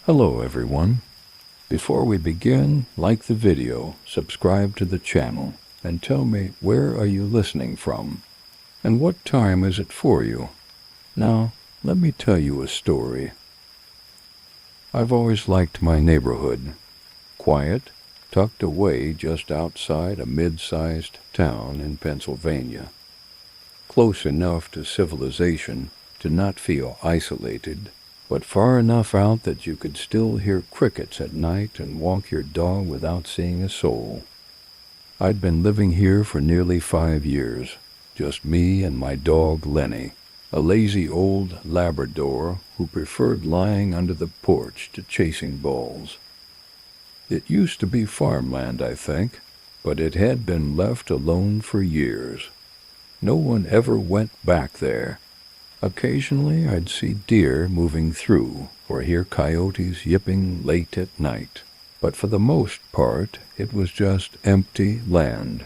Hello everyone. Before we begin, like the video, subscribe to the channel, and tell me where are you listening from, and what time is it for you. Now, let me tell you a story. I've always liked my neighborhood. Quiet, tucked away just outside a mid-sized town in Pennsylvania. Close enough to civilization to not feel isolated, but far enough out that you could still hear crickets at night and walk your dog without seeing a soul. I'd been living here for nearly 5 years, just me and my dog Lenny, a lazy old Labrador who preferred lying under the porch to chasing balls. It used to be farmland, I think, but it had been left alone for years. No one ever went back there. Occasionally I'd see deer moving through or hear coyotes yipping late at night, but for the most part it was just empty land.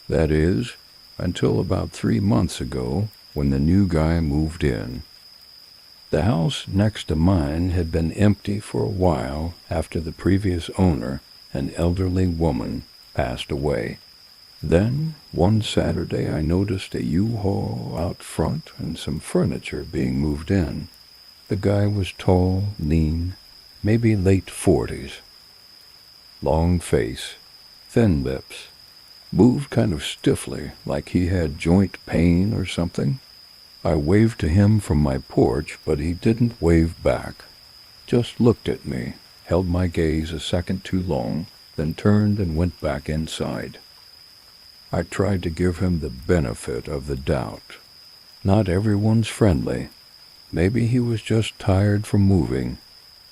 That is, until about 3 months ago when the new guy moved in. The house next to mine had been empty for a while after the previous owner, an elderly woman, passed away. Then, one Saturday, I noticed a U-Haul out front and some furniture being moved in. The guy was tall, lean, maybe late 40s. Long face, thin lips, moved kind of stiffly like he had joint pain or something. I waved to him from my porch, but he didn't wave back. Just looked at me, held my gaze a second too long, then turned and went back inside. I tried to give him the benefit of the doubt. Not everyone's friendly. Maybe he was just tired from moving,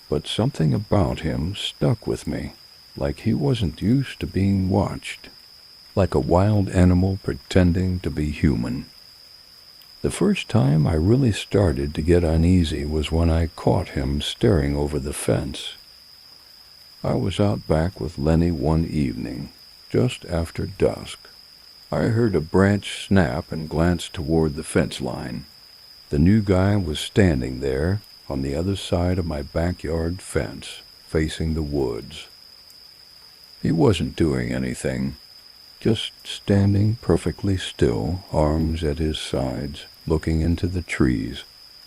but something about him stuck with me, like he wasn't used to being watched, like a wild animal pretending to be human. The first time I really started to get uneasy was when I caught him staring over the fence. I was out back with Lenny one evening, just after dusk. I heard a branch snap and glanced toward the fence line. The new guy was standing there on the other side of my backyard fence, facing the woods. He wasn't doing anything, just standing perfectly still, arms at his sides, looking into the trees.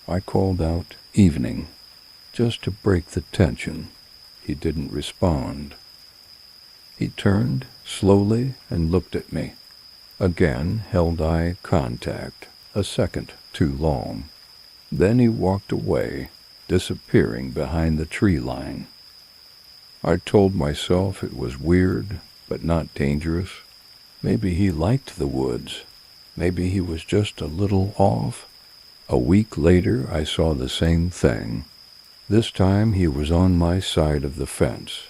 I called out, "Evening," just to break the tension. He didn't respond. He turned slowly and looked at me. Again held eye contact, a second too long. Then he walked away, disappearing behind the tree line. I told myself it was weird, but not dangerous. Maybe he liked the woods. Maybe he was just a little off. A week later I saw the same thing. This time he was on my side of the fence.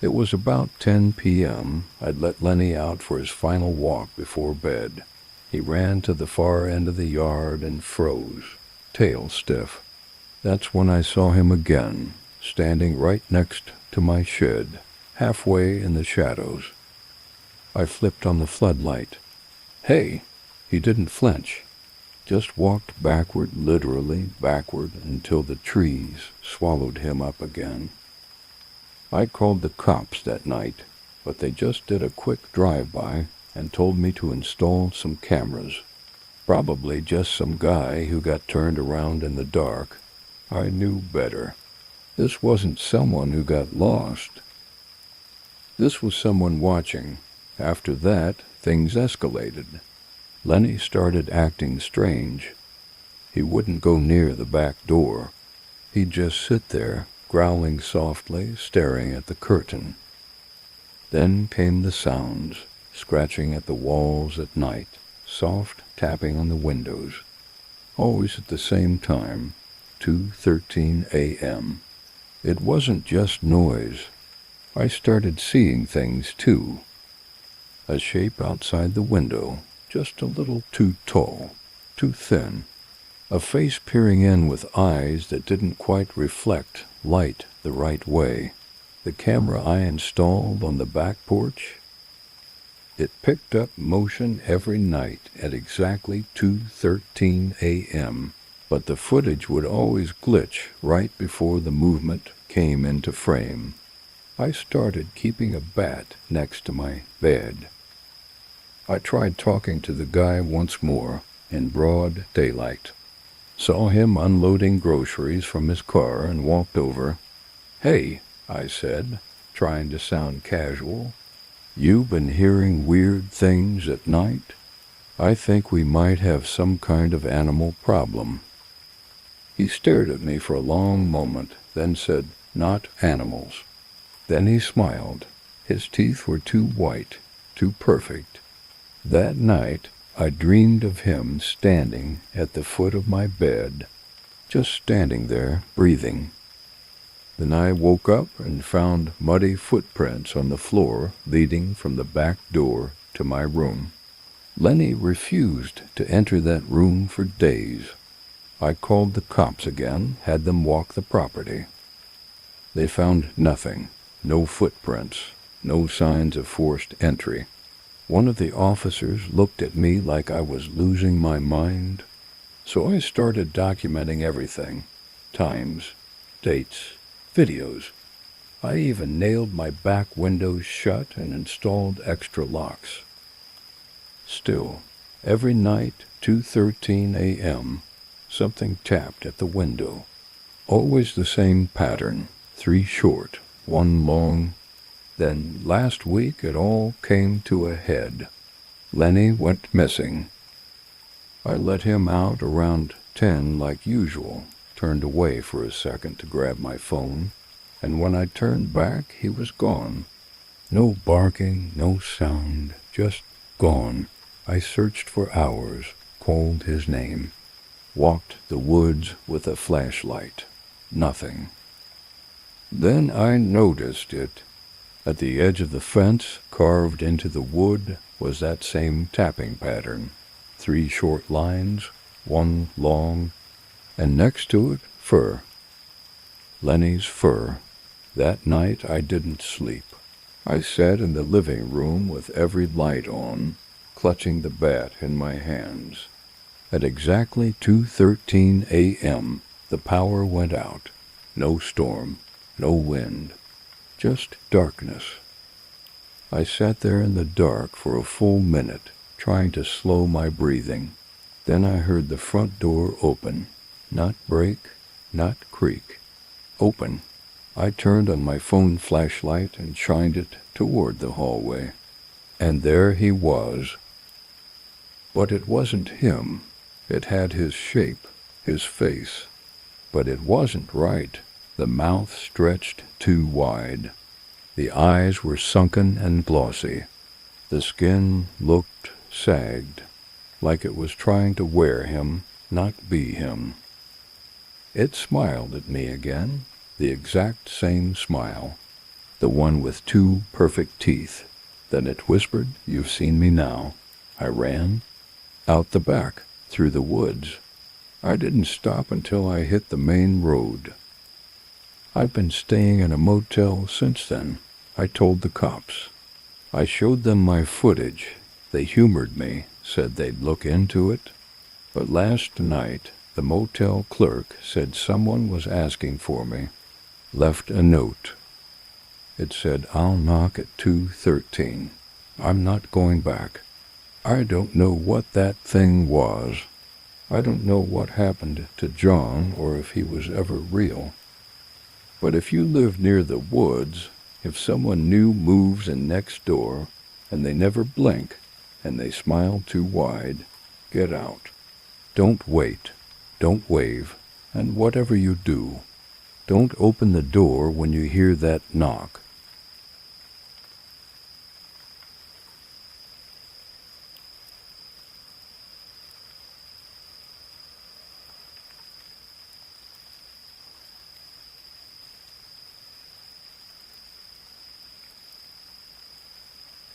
It was about 10 p.m. I'd let Lenny out for his final walk before bed. He ran to the far end of the yard and froze, tail stiff. That's when I saw him again, standing right next to my shed, halfway in the shadows. I flipped on the floodlight. Hey! He didn't flinch, just walked backward, literally backward, until the trees swallowed him up again. I called the cops that night, but they just did a quick drive-by and told me to install some cameras. Probably just some guy who got turned around in the dark. I knew better. This wasn't someone who got lost. This was someone watching. After that, things escalated. Lenny started acting strange. He wouldn't go near the back door. He'd just sit there, growling softly, staring at the curtain. Then came the sounds, scratching at the walls at night, soft tapping on the windows, always at the same time, 2:13 a.m. It wasn't just noise. I started seeing things too. A shape outside the window, just a little too tall, too thin. A face peering in with eyes that didn't quite reflect light the right way. The camera I installed on the back porch, it picked up motion every night at exactly 2:13 a.m. but the footage would always glitch right before the movement came into frame. I started keeping a bat next to my bed. I tried talking to the guy once more in broad daylight. Saw him unloading groceries from his car and walked over. "Hey," I said, trying to sound casual. "You been hearing weird things at night? I think we might have some kind of animal problem." He stared at me for a long moment, then said, "Not animals." Then he smiled. His teeth were too white, too perfect. That night, I dreamed of him standing at the foot of my bed, just standing there, breathing. Then I woke up and found muddy footprints on the floor leading from the back door to my room. Lenny refused to enter that room for days. I called the cops again, had them walk the property. They found nothing, no footprints, no signs of forced entry. One of the officers looked at me like I was losing my mind, so I started documenting everything, times, dates, videos. I even nailed my back windows shut and installed extra locks. Still, every night, 2:13 a.m., something tapped at the window. Always the same pattern, 3 short, 1 long. Then last week it all came to a head. Lenny went missing. I let him out around 10 like usual, turned away for a second to grab my phone, and when I turned back he was gone. No barking, no sound, just gone. I searched for hours, called his name, walked the woods with a flashlight. Nothing. Then I noticed it. At the edge of the fence, carved into the wood, was that same tapping pattern. 3 short lines, 1 long, and next to it, fur. Lenny's fur. That night I didn't sleep. I sat in the living room with every light on, clutching the bat in my hands. At exactly 2:13 a.m., the power went out. No storm, no wind. Just darkness. I sat there in the dark for a full minute, trying to slow my breathing. Then I heard the front door open. Not break, not creak. Open. I turned on my phone flashlight and shined it toward the hallway. And there he was. But it wasn't him. It had his shape, his face. But it wasn't right. The mouth stretched too wide. The eyes were sunken and glossy. The skin looked sagged, like it was trying to wear him, not be him. It smiled at me again, the exact same smile, the one with 2 perfect teeth. Then it whispered, "You've seen me now." I ran, out the back, through the woods. I didn't stop until I hit the main road. I've been staying in a motel since then. I told the cops. I showed them my footage. They humored me, said they'd look into it. But last night, the motel clerk said someone was asking for me. Left a note. It said, "I'll knock at 2:13. I'm not going back." I don't know what that thing was. I don't know what happened to John or if he was ever real. But if you live near the woods, if someone new moves in next door, and they never blink, and they smile too wide, get out. Don't wait. Don't wave. And whatever you do, don't open the door when you hear that knock.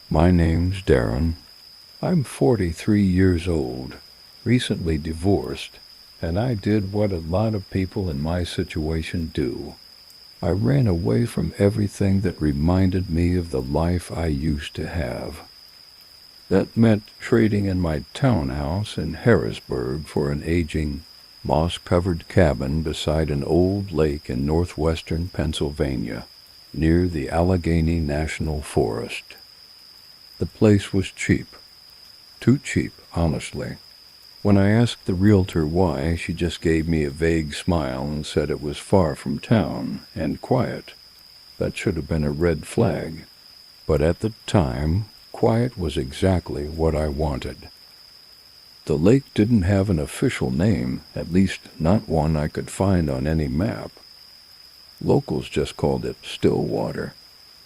My name's Darren. I'm 43 years old, recently divorced, and I did what a lot of people in my situation do. I ran away from everything that reminded me of the life I used to have. That meant trading in my townhouse in Harrisburg for an aging moss-covered cabin beside an old lake in northwestern Pennsylvania, near the Allegheny National Forest. The place was cheap. Too cheap, honestly. When I asked the realtor why, she just gave me a vague smile and said it was far from town and quiet. That should have been a red flag. But at the time, quiet was exactly what I wanted. The lake didn't have an official name, at least not one I could find on any map. Locals just called it Stillwater.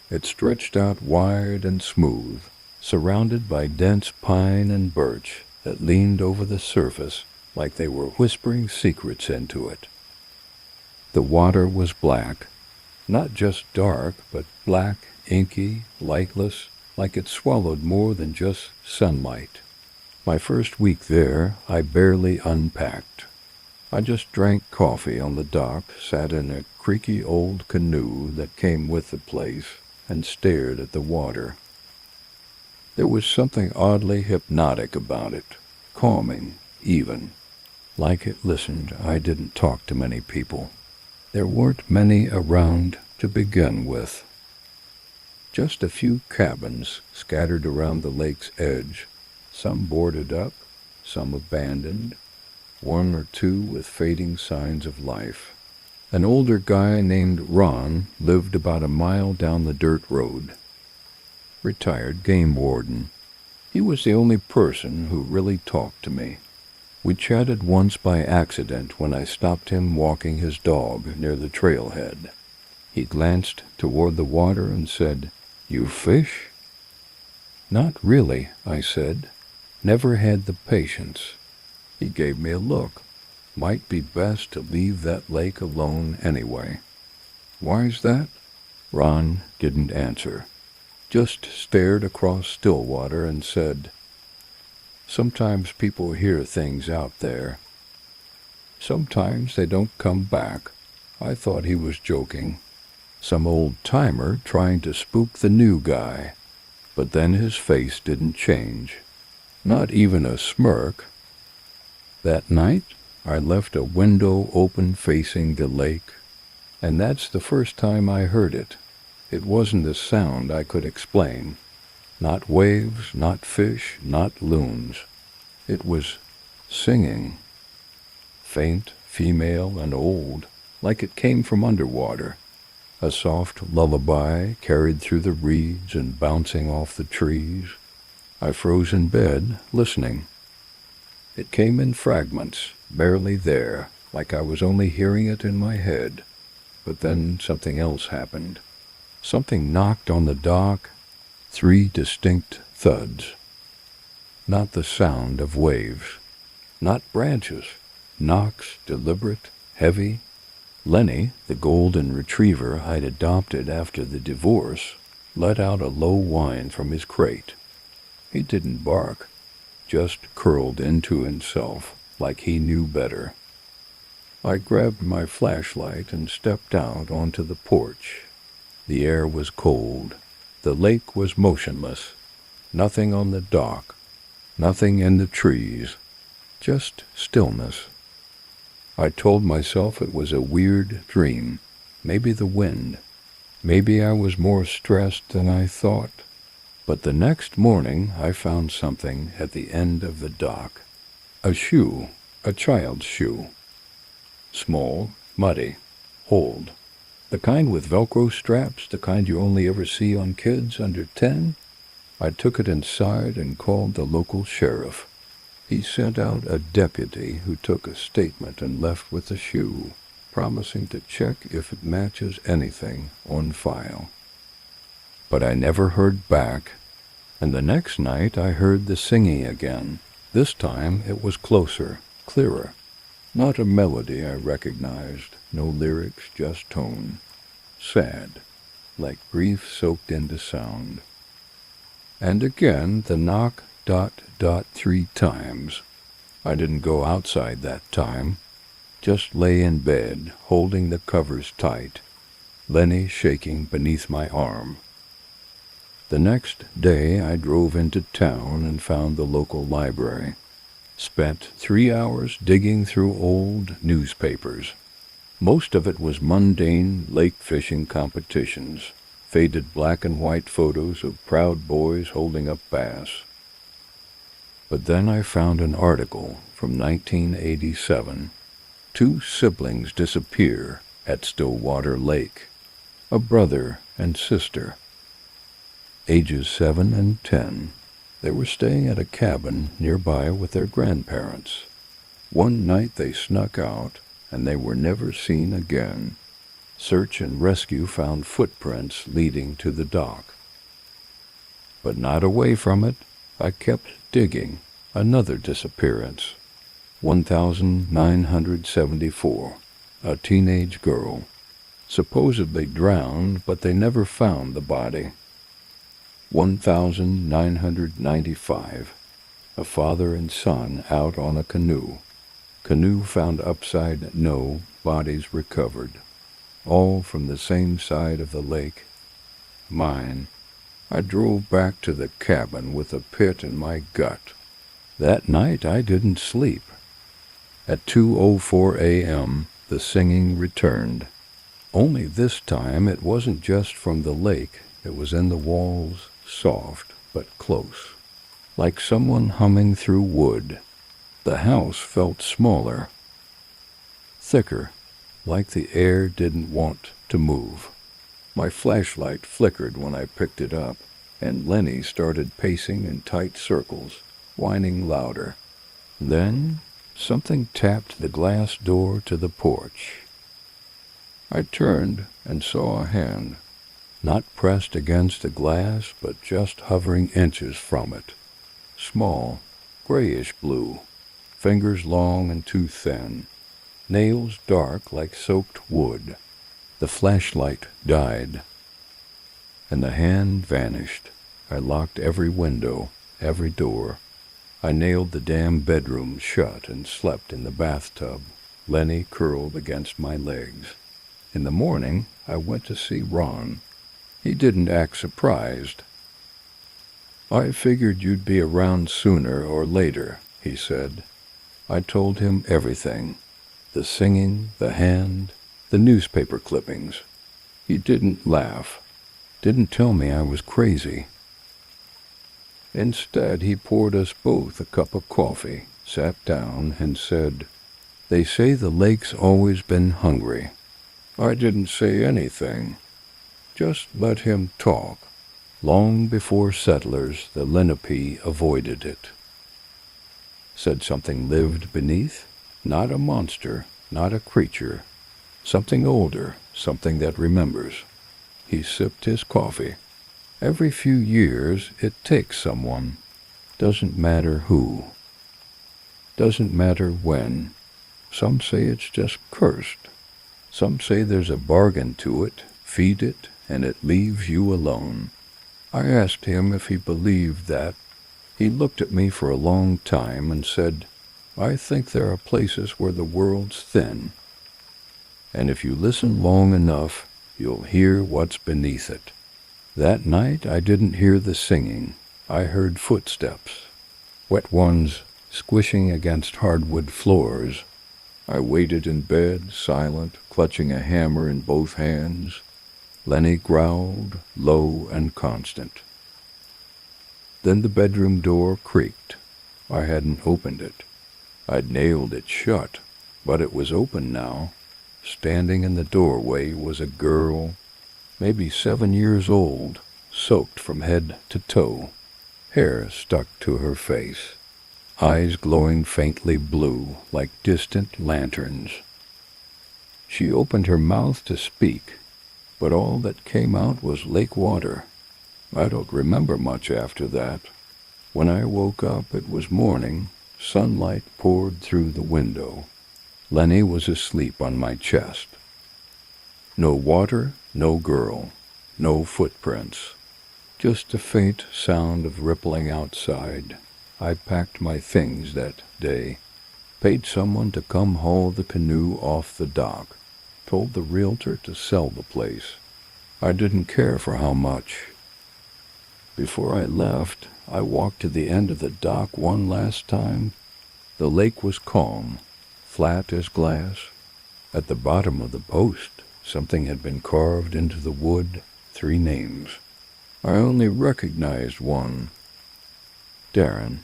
It stretched out wide and smooth, surrounded by dense pine and birch that leaned over the surface like they were whispering secrets into it. The water was black, not just dark, but black, inky, lightless, like it swallowed more than just sunlight. My first week there, I barely unpacked. I just drank coffee on the dock, sat in a creaky old canoe that came with the place, and stared at the water. There was something oddly hypnotic about it, calming, even. Like it listened, I didn't talk to many people. There weren't many around to begin with. Just a few cabins scattered around the lake's edge, some boarded up, some abandoned, one or two with fading signs of life. An older guy named Ron lived about a mile down the dirt road. Retired game warden. He was the only person who really talked to me. We chatted once by accident when I stopped him walking his dog near the trailhead. He glanced toward the water and said, "You fish?" "Not really," I said. "Never had the patience." He gave me a look. Might be best to leave that lake alone anyway. "Why's that?" Ron didn't answer. Just stared across Stillwater and said, "Sometimes people hear things out there. Sometimes they don't come back." I thought he was joking. Some old-timer trying to spook the new guy. But then his face didn't change. Not even a smirk. That night, I left a window open facing the lake, and that's the first time I heard it. It wasn't a sound I could explain. Not waves, not fish, not loons. It was singing. Faint, female, and old, like it came from underwater. A soft lullaby carried through the reeds and bouncing off the trees. I froze in bed, listening. It came in fragments, barely there, like I was only hearing it in my head. But then something else happened. Something knocked on the dock, 3 distinct thuds. Not the sound of waves, not branches, knocks, deliberate, heavy. Lenny, the golden retriever I'd adopted after the divorce, let out a low whine from his crate. He didn't bark, just curled into himself like he knew better. I grabbed my flashlight and stepped out onto the porch. The air was cold. The lake was motionless. Nothing on the dock. Nothing in the trees. Just stillness. I told myself it was a weird dream. Maybe the wind. Maybe I was more stressed than I thought. But the next morning I found something at the end of the dock. A shoe. A child's shoe. Small, muddy, old. The kind with Velcro straps, the kind you only ever see on kids under 10. I took it inside and called the local sheriff. He sent out a deputy who took a statement and left with the shoe, promising to check if it matches anything on file. But I never heard back, and the next night I heard the singing again. This time it was closer, clearer. Not a melody I recognized, no lyrics, just tone. Sad, like grief soaked into sound. And again the knock, ... 3 times. I didn't go outside that time. Just lay in bed, holding the covers tight, Lenny shaking beneath my arm. The next day I drove into town and found the local library. Spent 3 hours digging through old newspapers. Most of it was mundane lake fishing competitions, faded black and white photos of proud boys holding up bass. But then I found an article from 1987. 2 siblings disappear at Stillwater Lake, a brother and sister. Ages 7 and 10. They were staying at a cabin nearby with their grandparents. One night they snuck out, and they were never seen again. Search and rescue found footprints leading to the dock. But not away from it, I kept digging. Another disappearance. 1974. A teenage girl. Supposedly drowned, but they never found the body. 1995. A father and son out on a canoe. Canoe found upside, no bodies recovered. All from the same side of the lake. Mine. I drove back to the cabin with a pit in my gut. That night I didn't sleep. At 2:04 a.m., the singing returned. Only this time it wasn't just from the lake. It was in the walls, soft but close, like someone humming through wood. The house felt smaller, thicker, like the air didn't want to move. My flashlight flickered when I picked it up, and Lenny started pacing in tight circles, whining louder. Then something tapped the glass door to the porch. I turned and saw a hand, not pressed against the glass, but just hovering inches from it. Small, grayish blue, fingers long and too thin, nails dark like soaked wood. The flashlight died, and the hand vanished. I locked every window, every door. I nailed the damn bedroom shut and slept in the bathtub, Lenny curled against my legs. In the morning, I went to see Ron. He didn't act surprised. "I figured you'd be around sooner or later," he said. I told him everything. The singing, the hand, the newspaper clippings. He didn't laugh. Didn't tell me I was crazy. Instead, he poured us both a cup of coffee, sat down, and said, "They say the lake's always been hungry." I didn't say anything. Just let him talk. Long before settlers, the Lenape avoided it. Said something lived beneath, not a monster, not a creature. Something older, something that remembers. He sipped his coffee. Every few years, it takes someone. Doesn't matter who. Doesn't matter when. Some say it's just cursed. Some say there's a bargain to it. Feed it, and it leaves you alone. I asked him if he believed that. He looked at me for a long time and said, "I think there are places where the world's thin. And if you listen long enough, you'll hear what's beneath it." That night I didn't hear the singing. I heard footsteps, wet ones squishing against hardwood floors. I waited in bed, silent, clutching a hammer in both hands. Lenny growled, low and constant. Then the bedroom door creaked. I hadn't opened it. I'd nailed it shut, but it was open now. Standing in the doorway was a girl, maybe 7 years old, soaked from head to toe, hair stuck to her face, eyes glowing faintly blue like distant lanterns. She opened her mouth to speak, but all that came out was lake water. I don't remember much after that. When I woke up, it was morning. Sunlight poured through the window. Lenny was asleep on my chest. No water, no girl, no footprints. Just a faint sound of rippling outside. I packed my things that day. Paid someone to come haul the canoe off the dock. Told the realtor to sell the place. I didn't care for how much. Before I left, I walked to the end of the dock one last time. The lake was calm, flat as glass. At the bottom of the post, something had been carved into the wood, 3 names. I only recognized one. Darren.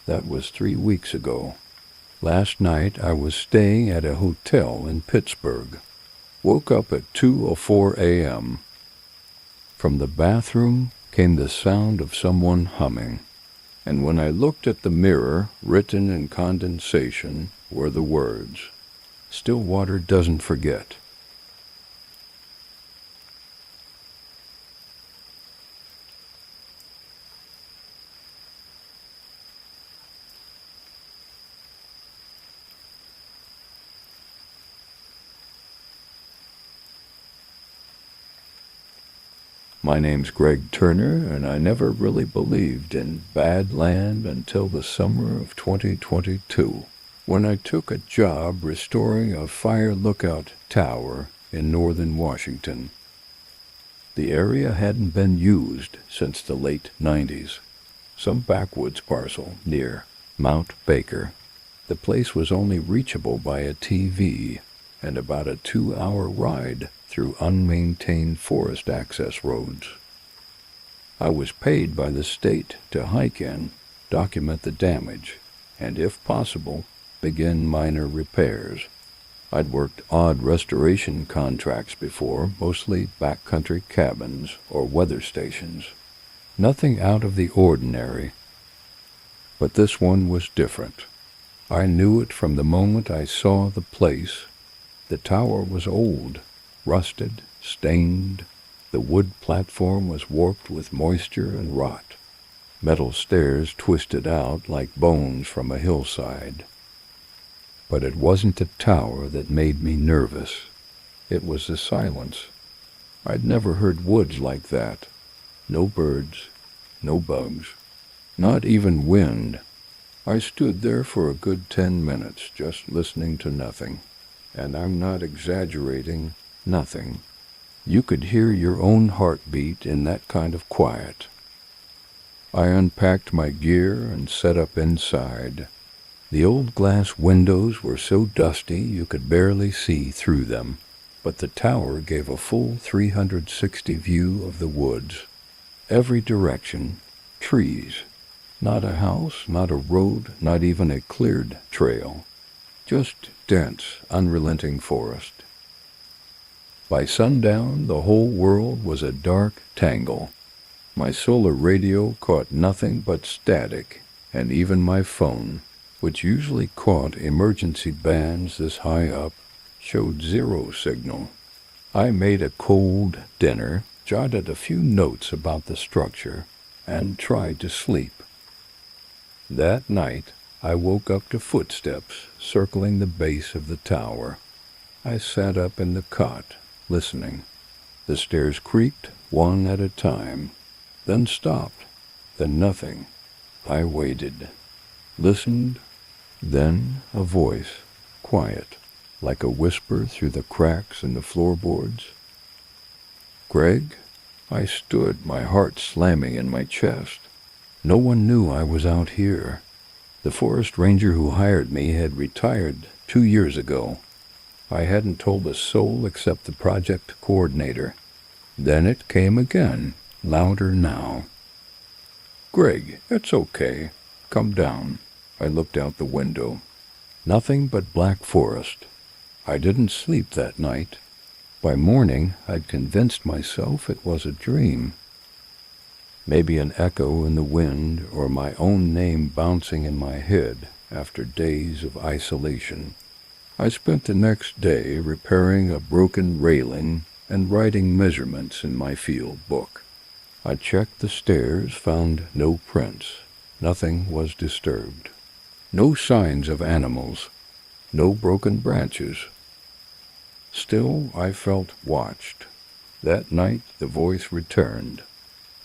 That was 3 weeks ago. Last night I was staying at a hotel in Pittsburgh. Woke up at 2:04 a.m. From the bathroom came the sound of someone humming, and when I looked at the mirror, written in condensation, were the words, "Stillwater doesn't forget." My name's Greg Turner, and I never really believed in bad land until the summer of 2022, when I took a job restoring a fire lookout tower in northern Washington. The area hadn't been used since the late 90s. Some backwoods parcel near Mount Baker. The place was only reachable by a TV and about a 2-hour ride through unmaintained forest access roads. I was paid by the state to hike in, document the damage, and if possible, begin minor repairs. I'd worked odd restoration contracts before, mostly backcountry cabins or weather stations. Nothing out of the ordinary. But this one was different. I knew it from the moment I saw the place. The tower was old, rusted, stained. The wood platform was warped with moisture and rot. Metal stairs twisted out like bones from a hillside. But it wasn't the tower that made me nervous. It was the silence. I'd never heard woods like that. No birds, no bugs, not even wind. I stood there for a good 10 minutes, just listening to nothing. And I'm not exaggerating, nothing. You could hear your own heartbeat in that kind of quiet. I unpacked my gear and set up inside. The old glass windows were so dusty you could barely see through them, but the tower gave a full 360 view of the woods. Every direction, trees. Not a house, not a road, not even a cleared trail. Just dense, unrelenting forest. By sundown, the whole world was a dark tangle. My solar radio caught nothing but static, and even my phone, which usually caught emergency bands this high up, showed 0 signal. I made a cold dinner, jotted a few notes about the structure, and tried to sleep. That night, I woke up to footsteps circling the base of the tower. I sat up in the cot, listening. The stairs creaked, one at a time, then stopped, then nothing. I waited, listened, then a voice, quiet, like a whisper through the cracks in the floorboards. "Greg?" I stood, my heart slamming in my chest. No one knew I was out here. The forest ranger who hired me had retired 2 years ago. I hadn't told a soul except the project coordinator. Then it came again, louder now. "Greg, it's okay. Come down." I looked out the window. Nothing but black forest. I didn't sleep that night. By morning, I'd convinced myself it was a dream. Maybe an echo in the wind, or my own name bouncing in my head after days of isolation. I spent the next day repairing a broken railing and writing measurements in my field book. I checked the stairs, found no prints. Nothing was disturbed. No signs of animals. No broken branches. Still, I felt watched. That night, the voice returned.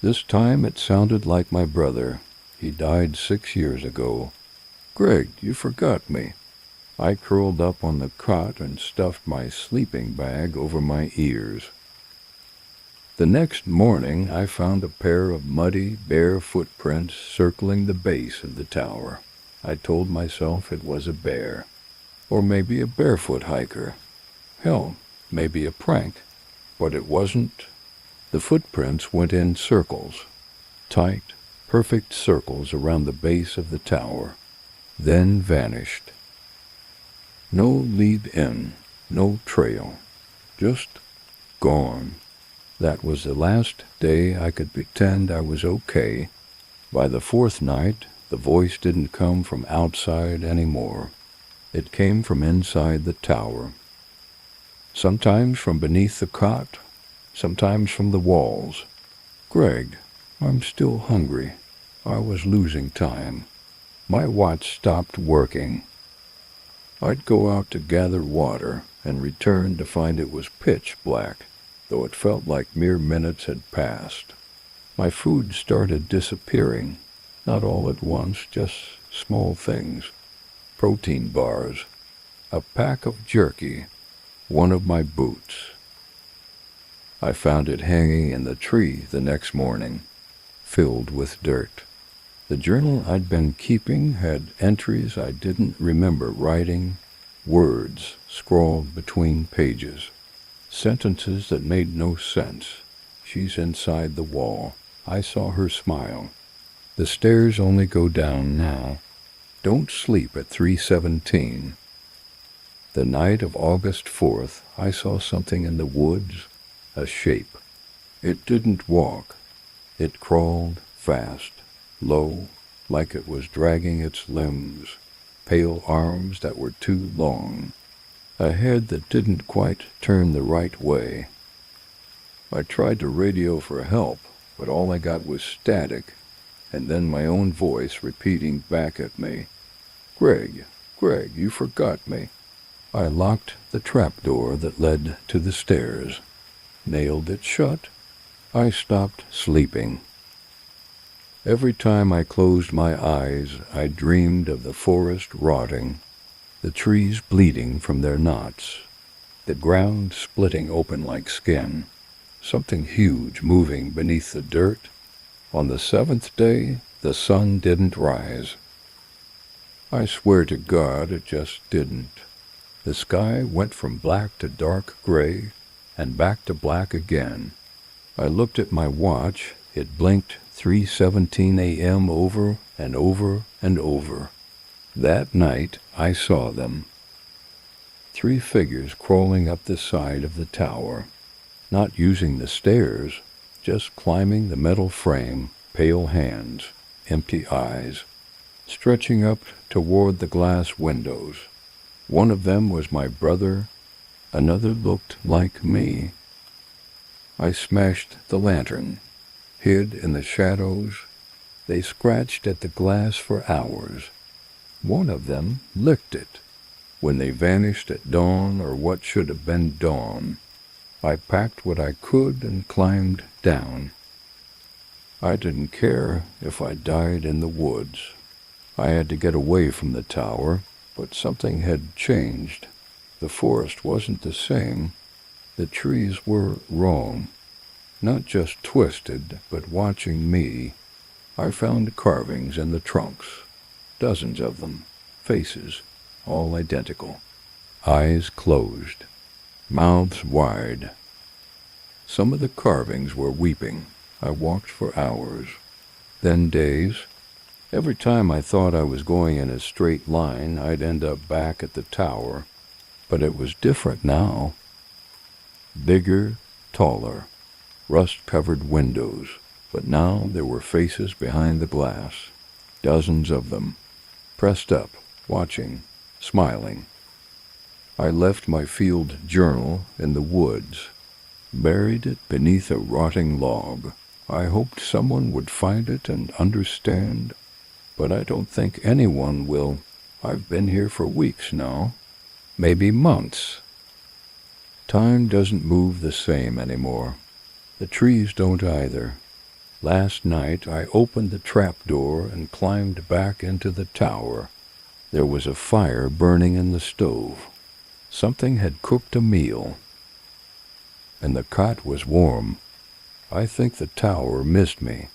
This time it sounded like my brother. He died 6 years ago. "Greg, you forgot me." I curled up on the cot and stuffed my sleeping bag over my ears. The next morning I found a pair of muddy, bare footprints circling the base of the tower. I told myself it was a bear, or maybe a barefoot hiker. Hell, maybe a prank, but it wasn't. The footprints went in circles, tight, perfect circles around the base of the tower, then vanished. No lead in, no trail, just gone. That was the last day I could pretend I was okay. By the fourth night, the voice didn't come from outside anymore. It came from inside the tower. Sometimes from beneath the cot, sometimes from the walls. "Greg, I'm still hungry. I was losing time. My watch stopped working." I'd go out to gather water and return to find it was pitch black, though it felt like mere minutes had passed. My food started disappearing, not all at once, just small things. Protein bars, a pack of jerky, one of my boots. I found it hanging in the tree the next morning, filled with dirt. The journal I'd been keeping had entries I didn't remember writing, words scrawled between pages, sentences that made no sense. She's inside the wall. I saw her smile. The stairs only go down now. Don't sleep at 3:17. The night of August 4th, I saw something in the woods, a shape. It didn't walk. It crawled fast, low, like it was dragging its limbs, pale arms that were too long, a head that didn't quite turn the right way. I tried to radio for help, but all I got was static, and then my own voice repeating back at me, "Greg, Greg, you forgot me." I locked the trapdoor that led to the stairs, nailed it shut. I stopped sleeping. Every time I closed my eyes, I dreamed of the forest rotting, the trees bleeding from their knots, the ground splitting open like skin, something huge moving beneath the dirt. On the seventh day, the sun didn't rise. I swear to God it just didn't. The sky went from black to dark gray, and back to black again. I looked at my watch. It blinked 3:17 a.m. over and over and over. That night I saw them. 3 figures crawling up the side of the tower, not using the stairs, just climbing the metal frame, pale hands, empty eyes, stretching up toward the glass windows. One of them was my brother, another looked like me. I smashed the lantern, hid in the shadows. They scratched at the glass for hours. One of them licked it. When they vanished at dawn, or what should have been dawn, I packed what I could and climbed down. I didn't care if I died in the woods. I had to get away from the tower, but something had changed. The forest wasn't the same. The trees were wrong. Not just twisted, but watching me. I found carvings in the trunks, dozens of them, faces, all identical. Eyes closed, mouths wide. Some of the carvings were weeping. I walked for hours, then days. Every time I thought I was going in a straight line, I'd end up back at the tower. But it was different now. Bigger, taller, rust-covered windows. But now there were faces behind the glass, dozens of them, pressed up, watching, smiling. I left my field journal in the woods, buried it beneath a rotting log. I hoped someone would find it and understand, but I don't think anyone will. I've been here for weeks now, maybe months. Time doesn't move the same anymore. The trees don't either. Last night I opened the trapdoor and climbed back into the tower. There was a fire burning in the stove. Something had cooked a meal, and the cot was warm. I think the tower missed me,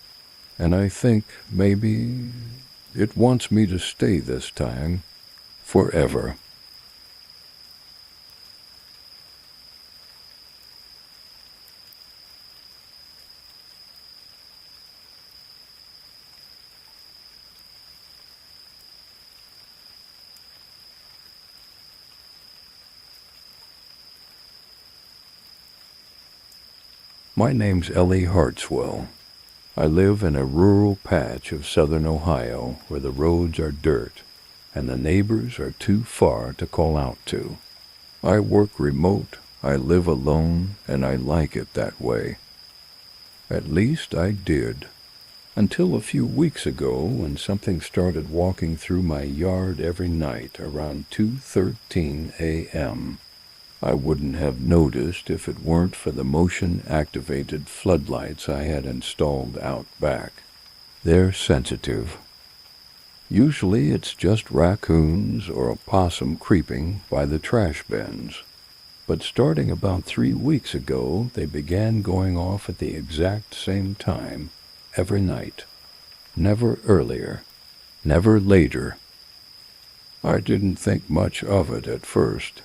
and I think maybe It wants me to stay this time, forever. My name's Ellie Hartswell. I live in a rural patch of southern Ohio where the roads are dirt and the neighbors are too far to call out to. I work remote, I live alone, and I like it that way. At least I did, until a few weeks ago when something started walking through my yard every night around 2:13 a.m. I wouldn't have noticed if it weren't for the motion-activated floodlights I had installed out back. They're sensitive. Usually it's just raccoons or a possum creeping by the trash bins. But starting about 3 weeks ago, they began going off at the exact same time, every night. Never earlier, never later. I didn't think much of it at first.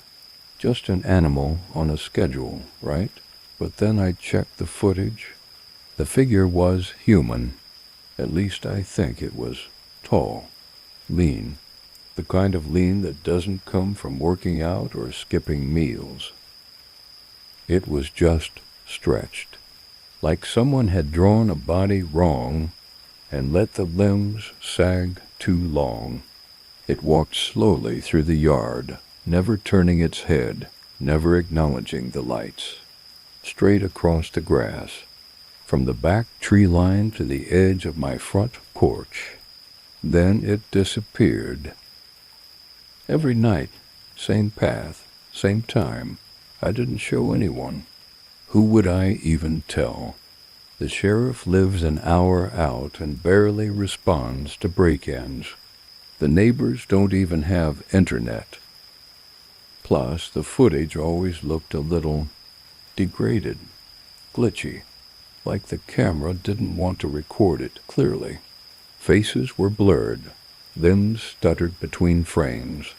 Just an animal on a schedule, right? But then I checked the footage. The figure was human. At least I think it was tall, lean. The kind of lean that doesn't come from working out or skipping meals. It was just stretched, like someone had drawn a body wrong and let the limbs sag too long. It walked slowly through the yard, never turning its head, never acknowledging the lights. Straight across the grass, from the back tree line to the edge of my front porch. Then it disappeared. Every night, same path, same time. I didn't show anyone. Who would I even tell? The sheriff lives an hour out and barely responds to break-ins. The neighbors don't even have internet. Plus, the footage always looked a little degraded, glitchy, like the camera didn't want to record it clearly. Faces were blurred, limbs stuttered between frames.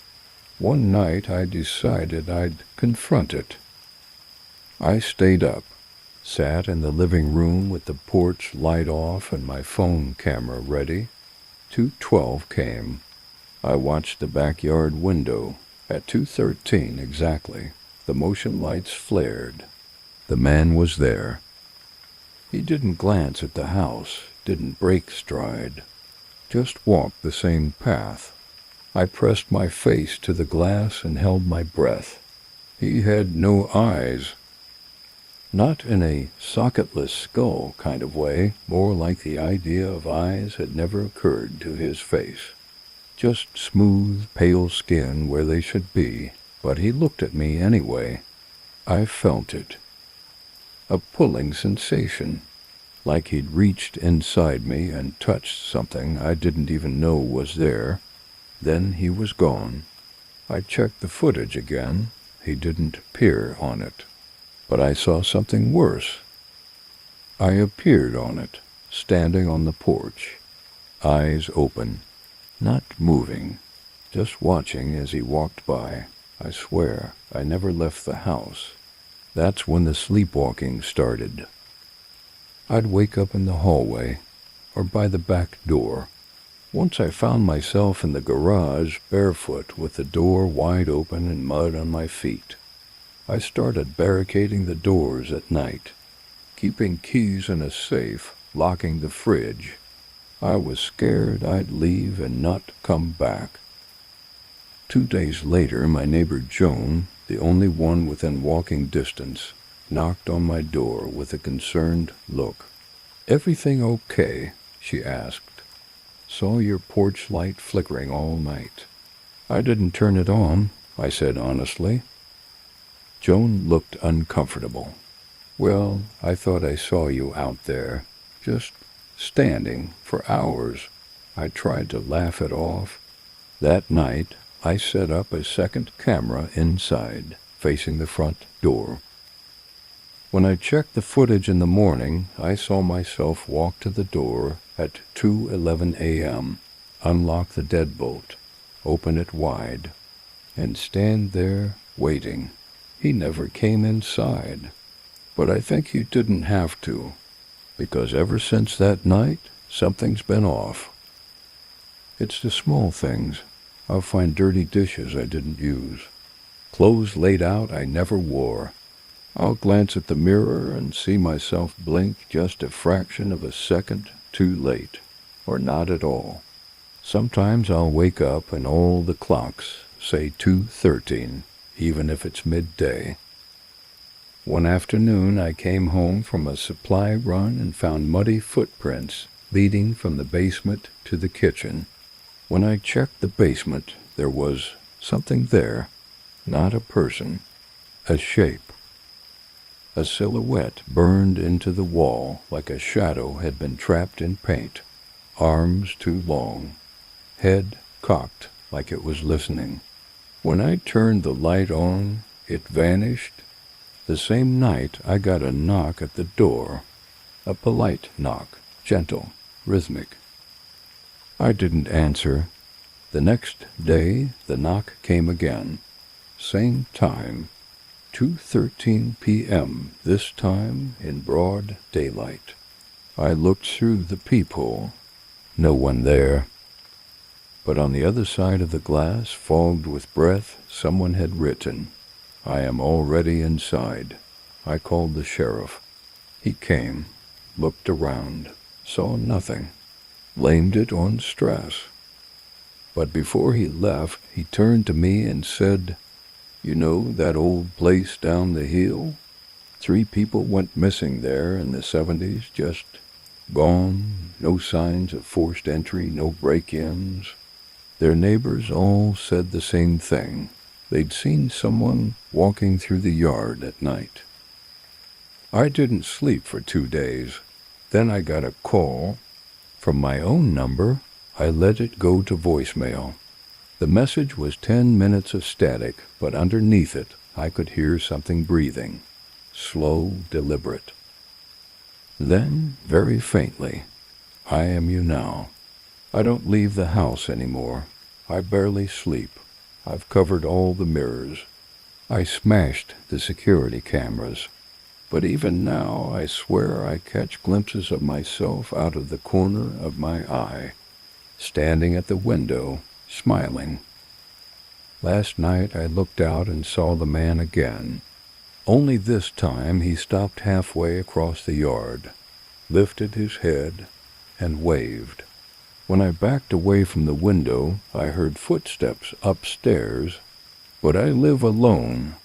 One night I decided I'd confront it. I stayed up, sat in the living room with the porch light off and my phone camera ready. 2:12 came. I watched the backyard window. At 2:13 exactly, the motion lights flared. The man was there. He didn't glance at the house, didn't break stride, just walked the same path. I pressed my face to the glass and held my breath. He had no eyes. Not in a socketless skull kind of way, more like the idea of eyes had never occurred to his face. Just smooth, pale skin where they should be, but he looked at me anyway. I felt it. A pulling sensation, like he'd reached inside me and touched something I didn't even know was there. Then he was gone. I checked the footage again. He didn't appear on it. But I saw something worse. I appeared on it, standing on the porch, eyes open. Not moving, just watching as he walked by. I swear, I never left the house. That's when the sleepwalking started. I'd wake up in the hallway, or by the back door. Once I found myself in the garage, barefoot, with the door wide open and mud on my feet. I started barricading the doors at night, keeping keys in a safe, locking the fridge. I was scared I'd leave and not come back. 2 days later, my neighbor Joan, the only one within walking distance, knocked on my door with a concerned look. "Everything okay?" she asked. "Saw your porch light flickering all night." "I didn't turn it on," I said honestly. Joan looked uncomfortable. "Well, I thought I saw you out there, just standing for hours." I tried to laugh it off. That night, I set up a second camera inside, facing the front door. When I checked the footage in the morning, I saw myself walk to the door at 2:11 a.m. unlock the deadbolt, open it wide, and stand there waiting. He never came inside, but I think he didn't have to, because ever since that night, something's been off. It's the small things. I'll find dirty dishes I didn't use, clothes laid out I never wore. I'll glance at the mirror and see myself blink just a fraction of a second too late, or not at all. Sometimes I'll wake up and all the clocks say 2:13, even if it's midday. One afternoon I came home from a supply run and found muddy footprints leading from the basement to the kitchen. When I checked the basement, there was something there, not a person, a shape. A silhouette burned into the wall like a shadow had been trapped in paint, arms too long, head cocked like it was listening. When I turned the light on, it vanished. The same night I got a knock at the door, a polite knock, gentle, rhythmic. I didn't answer. The next day the knock came again. Same time, 2:13 p.m., this time in broad daylight. I looked through the peephole. No one there. But on the other side of the glass, fogged with breath, someone had written, "I am already inside." I called the sheriff. He came, looked around, saw nothing, blamed it on stress. But before he left, he turned to me and said, "You know that old place down the hill? 3 people went missing there in the 70s, just gone, no signs of forced entry, no break-ins. Their neighbors all said the same thing. They'd seen someone walking through the yard at night." I didn't sleep for 2 days. Then I got a call from my own number. I let it go to voicemail. The message was 10 minutes of static, but underneath it I could hear something breathing, slow, deliberate. Then, very faintly, "I am you now. I don't leave the house anymore. I barely sleep. I've covered all the mirrors. I smashed the security cameras. But even now I swear I catch glimpses of myself out of the corner of my eye, standing at the window, smiling. Last night I looked out and saw the man again. Only this time he stopped halfway across the yard, lifted his head, and waved. When I backed away from the window, I heard footsteps upstairs, but I live alone.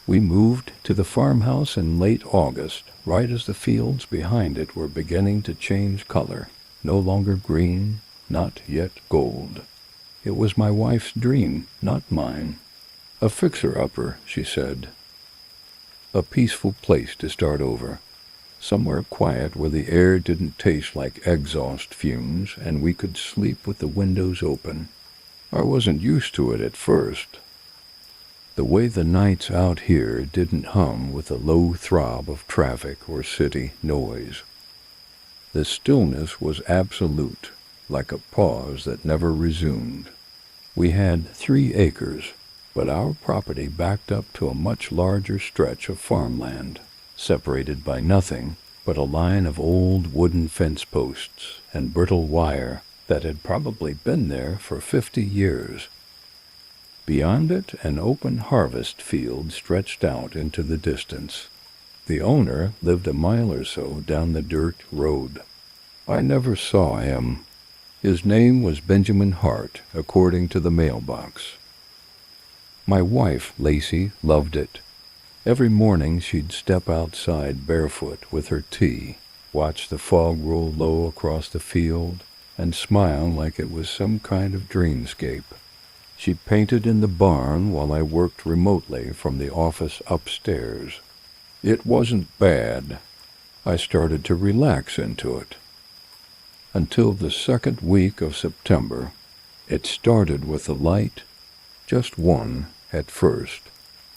We moved to the farmhouse in late August, right as the fields behind it were beginning to change color, no longer green, not yet gold. It was my wife's dream, not mine. A fixer-upper, she said. A peaceful place to start over. Somewhere quiet where the air didn't taste like exhaust fumes and we could sleep with the windows open. I wasn't used to it at first. The way the nights out here didn't hum with the low throb of traffic or city noise. The stillness was absolute, like a pause that never resumed. We had 3 acres, but our property backed up to a much larger stretch of farmland, separated by nothing but a line of old wooden fence posts and brittle wire that had probably been there for 50 years. Beyond it, an open harvest field stretched out into the distance. The owner lived a mile or so down the dirt road. I never saw him. His name was Benjamin Hart, according to the mailbox. My wife, Lacey, loved it. Every morning she'd step outside barefoot with her tea, watch the fog roll low across the field, and smile like it was some kind of dreamscape. She painted in the barn while I worked remotely from the office upstairs. It wasn't bad. I started to relax into it. Until the second week of September, It started with a light, just one at first.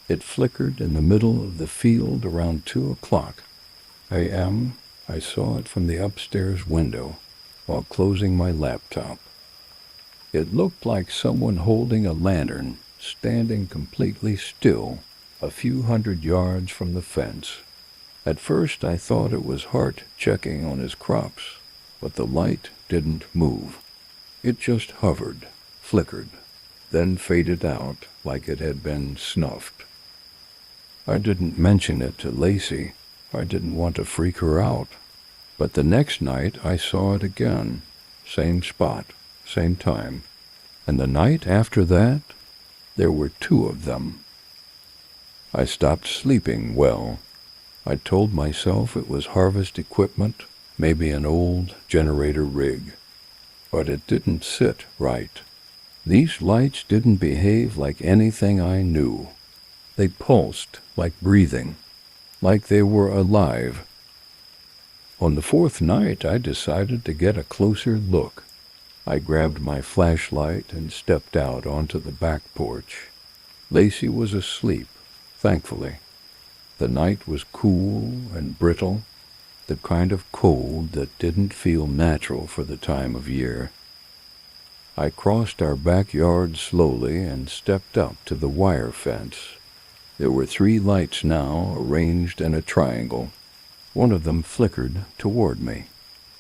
It flickered in the middle of the field around 2:00 a.m. I saw it from the upstairs window while closing my laptop. It looked like someone holding a lantern, standing completely still, a few hundred yards from the fence. At first I thought it was Hart checking on his crops, but the light didn't move. It just hovered, flickered, then faded out like it had been snuffed. I didn't mention it to Lacey. I didn't want to freak her out. But the next night I saw it again, same spot, same time. And the night after that, there were 2 of them. I stopped sleeping well. I told myself it was harvest equipment, maybe an old generator rig. But it didn't sit right. These lights didn't behave like anything I knew. They pulsed like breathing, like they were alive. On the 4th night, I decided to get a closer look. I grabbed my flashlight and stepped out onto the back porch. Lacey was asleep, thankfully. The night was cool and brittle, the kind of cold that didn't feel natural for the time of year. I crossed our backyard slowly and stepped up to the wire fence. There were 3 lights now arranged in a triangle. One of them flickered toward me,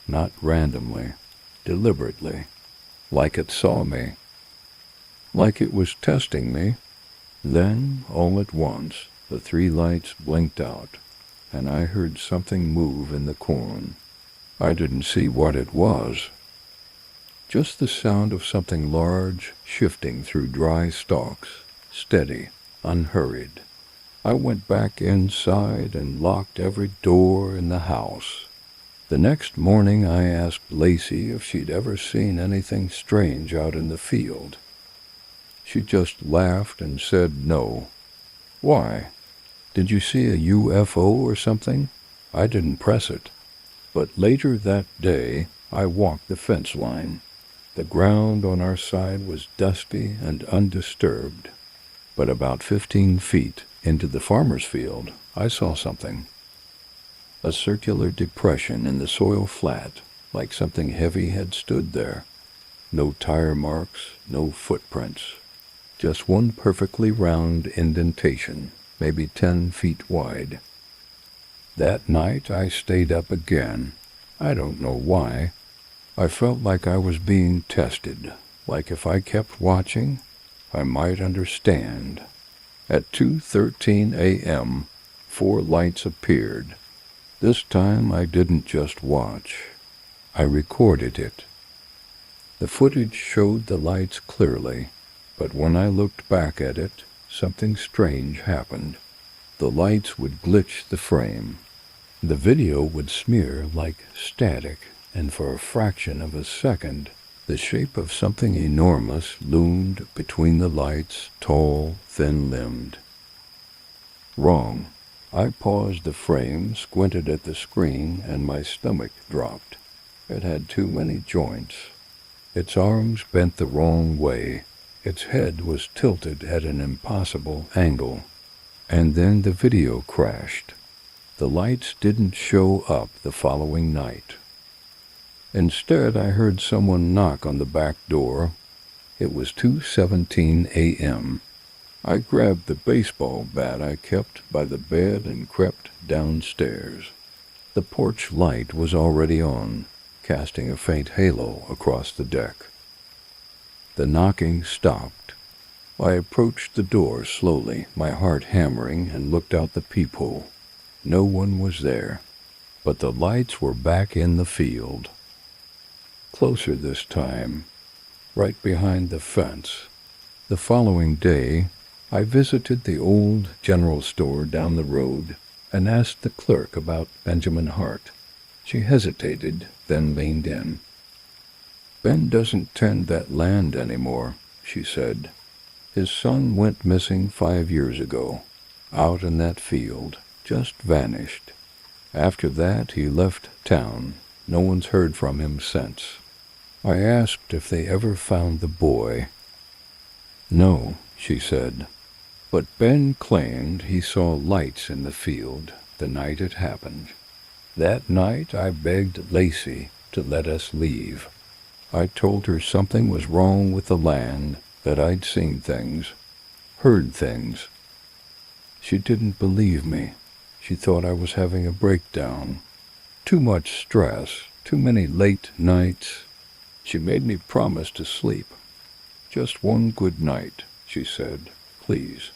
not randomly, deliberately, like it saw me, like it was testing me. Then, all at once, the 3 lights blinked out, and I heard something move in the corn. I didn't see what it was. Just the sound of something large shifting through dry stalks, steady, unhurried. I went back inside and locked every door in the house. The next morning I asked Lacey if she'd ever seen anything strange out in the field. She just laughed and said no. Why? Did you see a UFO or something? I didn't press it. But later that day, I walked the fence line. The ground on our side was dusty and undisturbed. But about 15 feet into the farmer's field, I saw something. A circular depression in the soil flat, like something heavy had stood there. No tire marks, no footprints. Just one perfectly round indentation, maybe 10 feet wide. That night I stayed up again. I don't know why. I felt like I was being tested, like if I kept watching, I might understand. At 2:13 a.m., 4 lights appeared. This time I didn't just watch. I recorded it. The footage showed the lights clearly, but when I looked back at it, something strange happened. The lights would glitch the frame. The video would smear like static, and for a fraction of a second, the shape of something enormous loomed between the lights, tall, thin-limbed. Wrong. I paused the frame, squinted at the screen, and my stomach dropped. It had too many joints. Its arms bent the wrong way. Its head was tilted at an impossible angle. And then the video crashed. The lights didn't show up the following night. Instead, I heard someone knock on the back door. It was 2:17 a.m. I grabbed the baseball bat I kept by the bed and crept downstairs. The porch light was already on, casting a faint halo across the deck. The knocking stopped. I approached the door slowly, my heart hammering, and looked out the peephole. No one was there, but the lights were back in the field. Closer this time, right behind the fence. The following day, I visited the old general store down the road and asked the clerk about Benjamin Hart. She hesitated, then leaned in. "Ben doesn't tend that land anymore," she said. "His son went missing 5 years ago, out in that field, just vanished. After that, he left town. No one's heard from him since." I asked if they ever found the boy. No, she said, but Ben claimed he saw lights in the field the night it happened. That night I begged Lacey to let us leave. I told her something was wrong with the land, that I'd seen things, heard things. She didn't believe me. She thought I was having a breakdown. Too much stress, too many late nights. She made me promise to sleep. Just one good night, she said, please.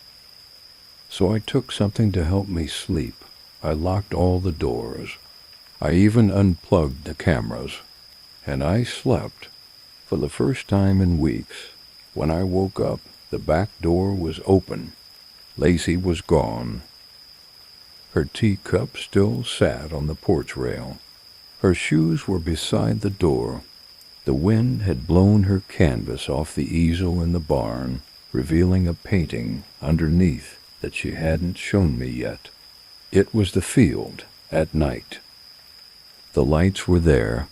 So I took something to help me sleep. I locked all the doors. I even unplugged the cameras. And I slept. For the first time in weeks. When I woke up, the back door was open. Lacey was gone. Her teacup still sat on the porch rail. Her shoes were beside the door. The wind had blown her canvas off the easel in the barn, revealing a painting underneath that she hadn't shown me yet. It was the field at night. The lights were there,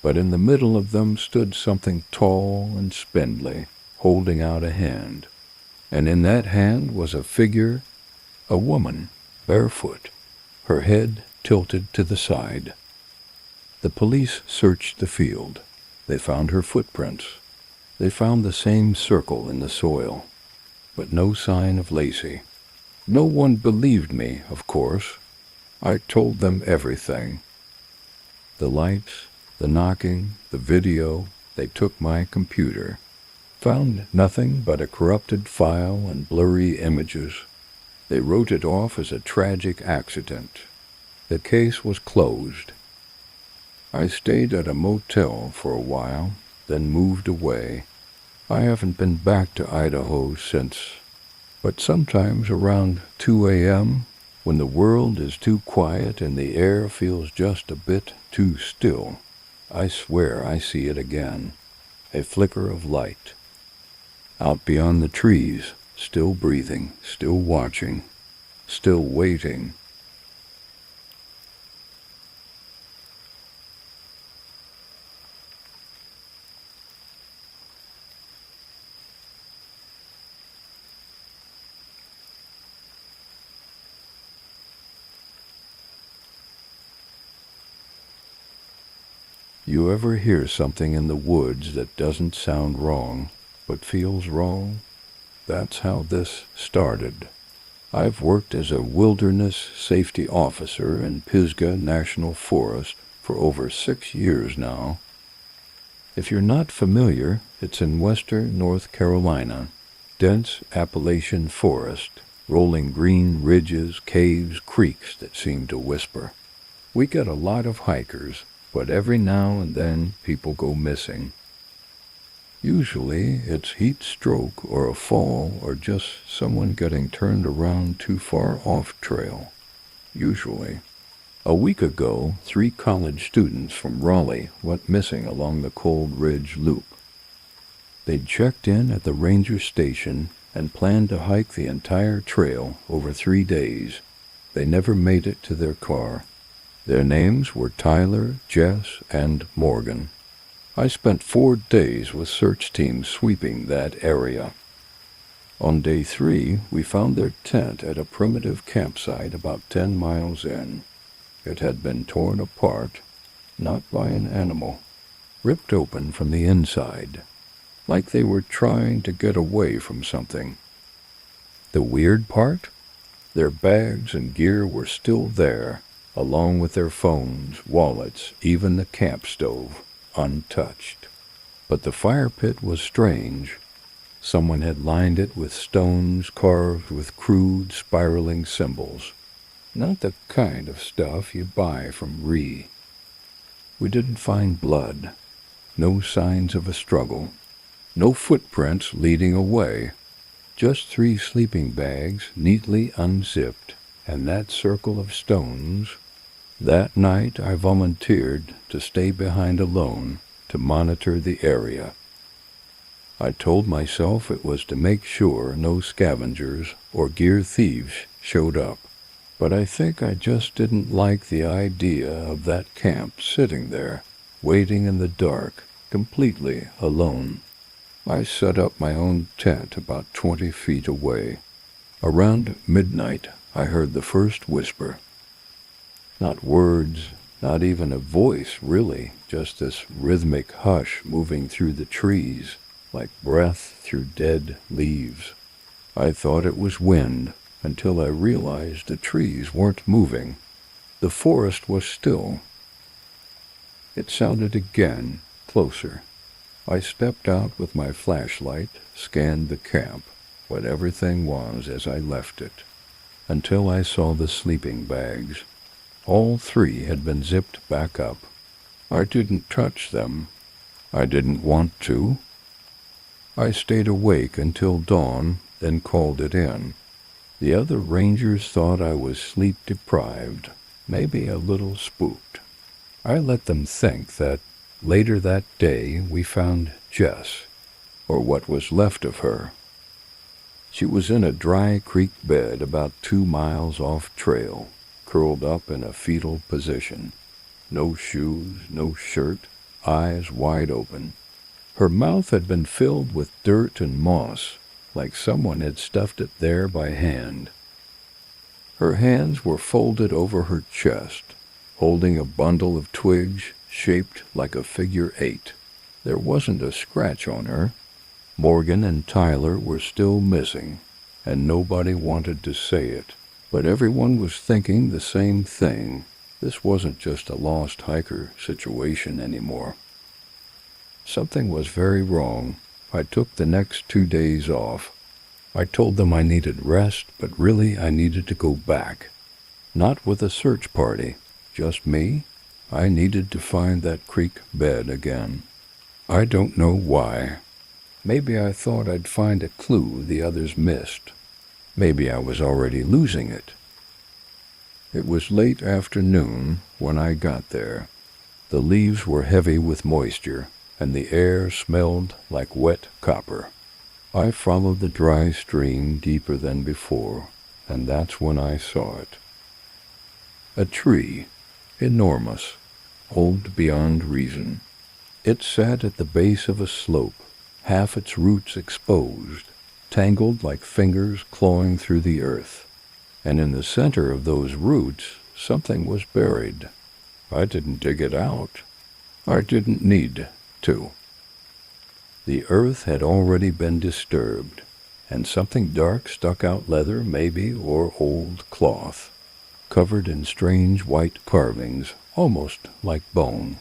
but in the middle of them stood something tall and spindly, holding out a hand. And in that hand was a figure, a woman, barefoot, her head tilted to the side. The police searched the field. They found her footprints. They found the same circle in the soil, but no sign of Lacey. No one believed me, of course. I told them everything. The lights, the knocking, the video, they took my computer. Found nothing but a corrupted file and blurry images. They wrote it off as a tragic accident. The case was closed. I stayed at a motel for a while, then moved away. I haven't been back to Idaho since. But sometimes around 2 a.m., when the world is too quiet and the air feels just a bit too still, I swear I see it again. A flicker of light. Out beyond the trees, still breathing, still watching, still waiting. You ever hear something in the woods that doesn't sound wrong, but feels wrong? That's how this started. I've worked as a wilderness safety officer in Pisgah National Forest for over 6 years now. If you're not familiar, it's in western North Carolina. Dense Appalachian forest, rolling green ridges, caves, creeks that seem to whisper. We get a lot of hikers, but every now and then people go missing. Usually it's heat stroke or a fall or just someone getting turned around too far off trail. Usually. A week ago, 3 college students from Raleigh went missing along the Cold Ridge Loop. They'd checked in at the ranger station and planned to hike the entire trail over 3 days. They never made it to their car. Their names were Tyler, Jess, and Morgan. I spent 4 days with search teams sweeping that area. On day 3, we found their tent at a primitive campsite about 10 miles in. It had been torn apart, not by an animal, ripped open from the inside, like they were trying to get away from something. The weird part? Their bags and gear were still there, along with their phones, wallets, even the camp stove, untouched. But the fire pit was strange. Someone had lined it with stones carved with crude, spiraling symbols. Not the kind of stuff you buy from Ree. We didn't find blood. No signs of a struggle. No footprints leading away. Just 3 sleeping bags neatly unzipped, and that circle of stones. That night I volunteered to stay behind alone to monitor the area. I told myself it was to make sure no scavengers or gear thieves showed up, but I think I just didn't like the idea of that camp sitting there, waiting in the dark, completely alone. I set up my own tent about 20 feet away. Around midnight, I heard the first whisper. Not words, not even a voice, really, just this rhythmic hush moving through the trees, like breath through dead leaves. I thought it was wind, until I realized the trees weren't moving. The forest was still. It sounded again, closer. I stepped out with my flashlight, scanned the camp, what everything was as I left it, until I saw the sleeping bags. All 3 had been zipped back up. I didn't touch them. I didn't want to. I stayed awake until dawn, then called it in. The other rangers thought I was sleep-deprived, maybe a little spooked. I let them think that later that day we found Jess, or what was left of her. She was in a dry creek bed about 2 miles off trail, curled up in a fetal position. No shoes, no shirt, eyes wide open. Her mouth had been filled with dirt and moss, like someone had stuffed it there by hand. Her hands were folded over her chest, holding a bundle of twigs shaped like a figure 8. There wasn't a scratch on her. Morgan and Tyler were still missing, and nobody wanted to say it, but everyone was thinking the same thing. This wasn't just a lost hiker situation anymore. Something was very wrong. I took the next 2 days off. I told them I needed rest, but really I needed to go back. Not with a search party, just me. I needed to find that creek bed again. I don't know why. Maybe I thought I'd find a clue the others missed. Maybe I was already losing it. It was late afternoon when I got there. The leaves were heavy with moisture, and the air smelled like wet copper. I followed the dry stream deeper than before, and that's when I saw it. A tree, enormous, old beyond reason. It sat at the base of a slope, half its roots exposed, tangled like fingers clawing through the earth. And in the center of those roots, something was buried. I didn't dig it out. I didn't need to. The earth had already been disturbed, and something dark stuck out, leather maybe, or old cloth, covered in strange white carvings, almost like bone.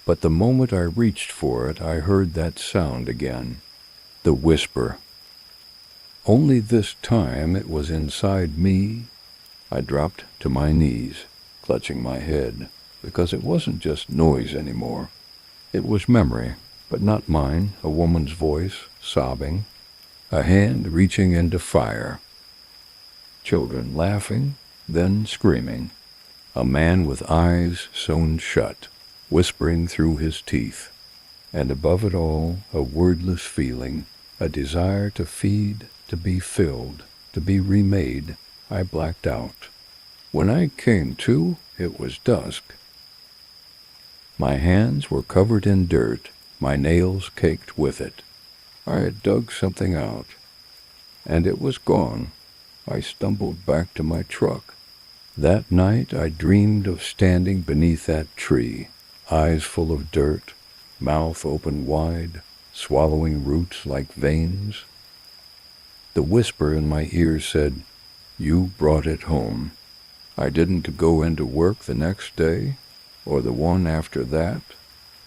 But the moment I reached for it, I heard that sound again, the whisper. Only this time it was inside me. I dropped to my knees, clutching my head, because it wasn't just noise anymore. It was memory, but not mine, a woman's voice, sobbing, a hand reaching into fire. Children laughing, then screaming. A man with eyes sewn shut, whispering through his teeth. And above it all, a wordless feeling, a desire to feed, to be filled, to be remade. I blacked out. When I came to, it was dusk. My hands were covered in dirt, my nails caked with it. I had dug something out, and it was gone. I stumbled back to my truck. That night I dreamed of standing beneath that tree, eyes full of dirt, mouth open wide, swallowing roots like veins. The whisper in my ear said, "You brought it home." I didn't go into work the next day, or the one after that.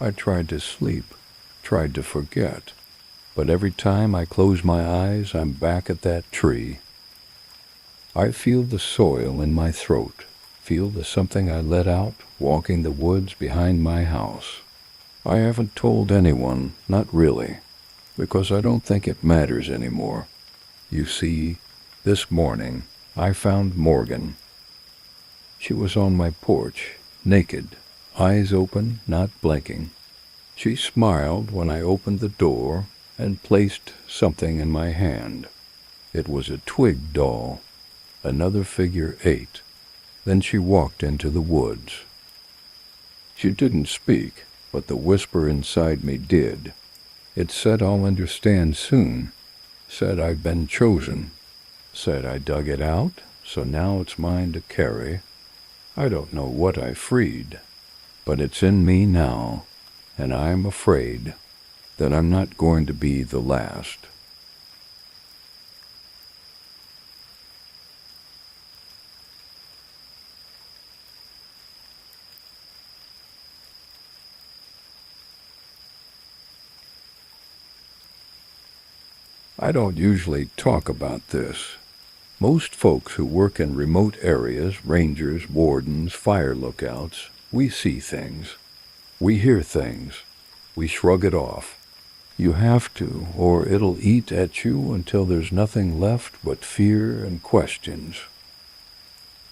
I tried to sleep, tried to forget, but every time I close my eyes, I'm back at that tree. I feel the soil in my throat, feel the something I let out walking the woods behind my house. I haven't told anyone, not really, because I don't think it matters anymore. You see, this morning I found Morgan. She was on my porch, naked, eyes open, not blinking. She smiled when I opened the door and placed something in my hand. It was a twig doll, another figure 8. Then she walked into the woods. She didn't speak, but the whisper inside me did. It said I'll understand soon, said I've been chosen, said I dug it out, so now it's mine to carry. I don't know what I freed, but it's in me now, and I'm afraid that I'm not going to be the last. I don't usually talk about this. Most folks who work in remote areas, rangers, wardens, fire lookouts, we see things. We hear things. We shrug it off. You have to, or it'll eat at you until there's nothing left but fear and questions.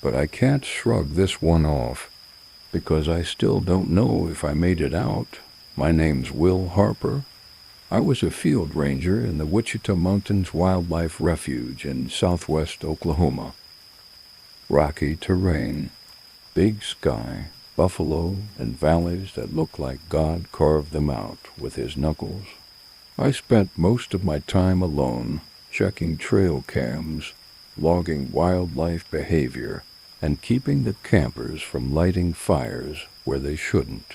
But I can't shrug this one off, because I still don't know if I made it out. My name's Will Harper. I was a field ranger in the Wichita Mountains Wildlife Refuge in southwest Oklahoma. Rocky terrain, big sky, buffalo, and valleys that look like God carved them out with his knuckles. I spent most of my time alone, checking trail cams, logging wildlife behavior, and keeping the campers from lighting fires where they shouldn't.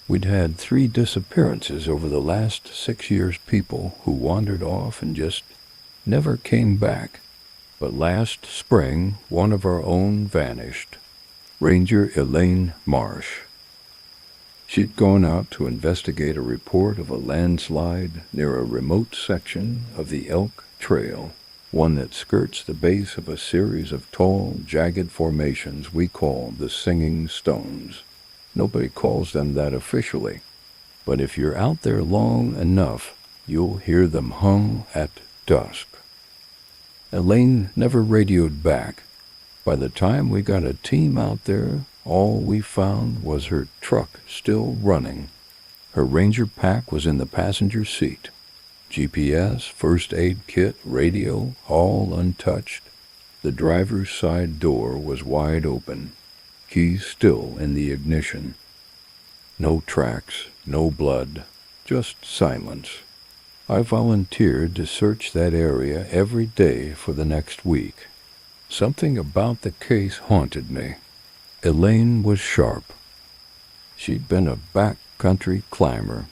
We'd had 3 disappearances over the last 6 years, people who wandered off and just never came back. But last spring, one of our own vanished. Ranger Elaine Marsh. She'd gone out to investigate a report of a landslide near a remote section of the Elk Trail, one that skirts the base of a series of tall, jagged formations we call the Singing Stones. Nobody calls them that officially, but if you're out there long enough, you'll hear them hum at dusk. Elaine never radioed back. By the time we got a team out there, all we found was her truck still running. Her ranger pack was in the passenger seat. GPS, first aid kit, radio, all untouched. The driver's side door was wide open. Keys still in the ignition. No tracks, no blood, just silence. I volunteered to search that area every day for the next week. Something about the case haunted me. Elaine was sharp. She'd been a backcountry climber.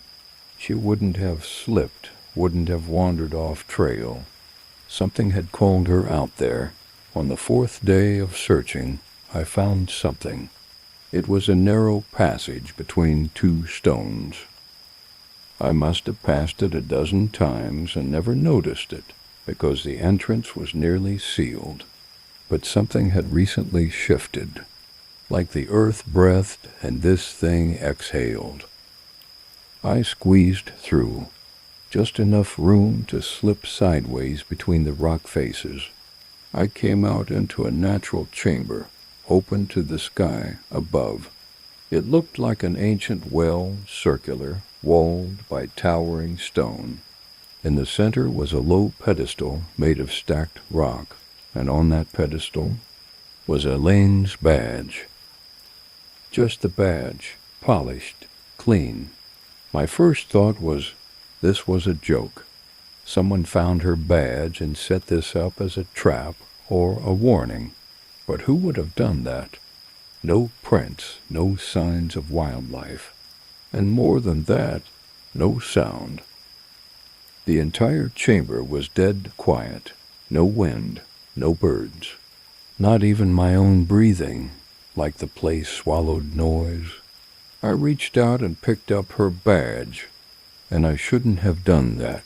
She wouldn't have slipped, wouldn't have wandered off trail. Something had called her out there. On the 4th day of searching, I found something. It was a narrow passage between 2 stones. I must have passed it a dozen times and never noticed it, because the entrance was nearly sealed. But something had recently shifted, like the earth breathed and this thing exhaled. I squeezed through, just enough room to slip sideways between the rock faces. I came out into a natural chamber, open to the sky above. It looked like an ancient well, circular, walled by towering stone. In the center was a low pedestal made of stacked rock, and on that pedestal was Elaine's badge. Just the badge, polished, clean. My first thought was, this was a joke. Someone found her badge and set this up as a trap or a warning. But who would have done that? No prints, no signs of wildlife. And more than that, no sound. The entire chamber was dead quiet. No wind, no birds. Not even my own breathing, like the place swallowed noise. I reached out and picked up her badge, and I shouldn't have done that.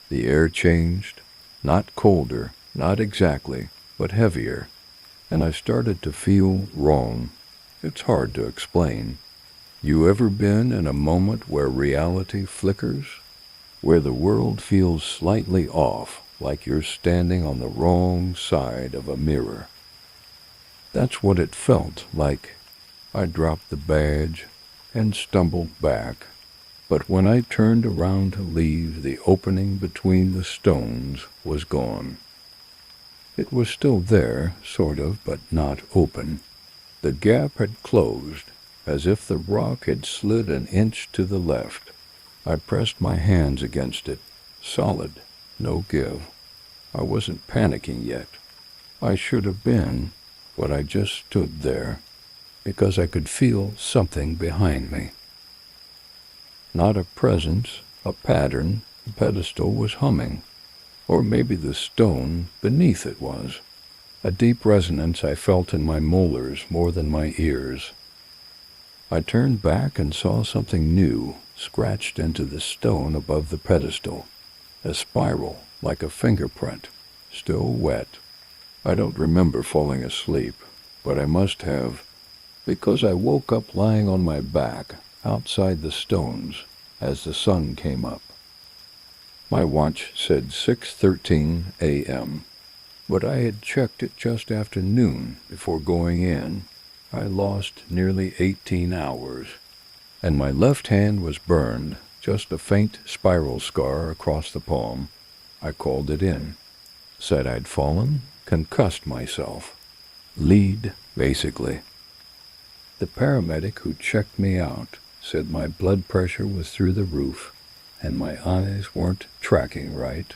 The air changed, not colder, not exactly, but heavier, and I started to feel wrong. It's hard to explain. You ever been in a moment where reality flickers? Where the world feels slightly off, like you're standing on the wrong side of a mirror? That's what it felt like. I dropped the badge and stumbled back. But when I turned around to leave, the opening between the stones was gone. It was still there, sort of, but not open. The gap had closed, as if the rock had slid an inch to the left. I pressed my hands against it, solid, no give. I wasn't panicking yet. I should have been, but I just stood there, because I could feel something behind me. Not a presence, a pattern. The pedestal was humming, or maybe the stone beneath it was. A deep resonance I felt in my molars more than my ears. I turned back and saw something new scratched into the stone above the pedestal. A spiral, like a fingerprint, still wet. I don't remember falling asleep, but I must have, because I woke up lying on my back outside the stones as the sun came up. My watch said 6:13 a.m., but I had checked it just after noon before going in. I lost nearly 18 hours, and my left hand was burned, just a faint spiral scar across the palm. I called it in. Said I'd fallen, concussed myself. Lead, basically. The paramedic who checked me out said my blood pressure was through the roof, and my eyes weren't tracking right.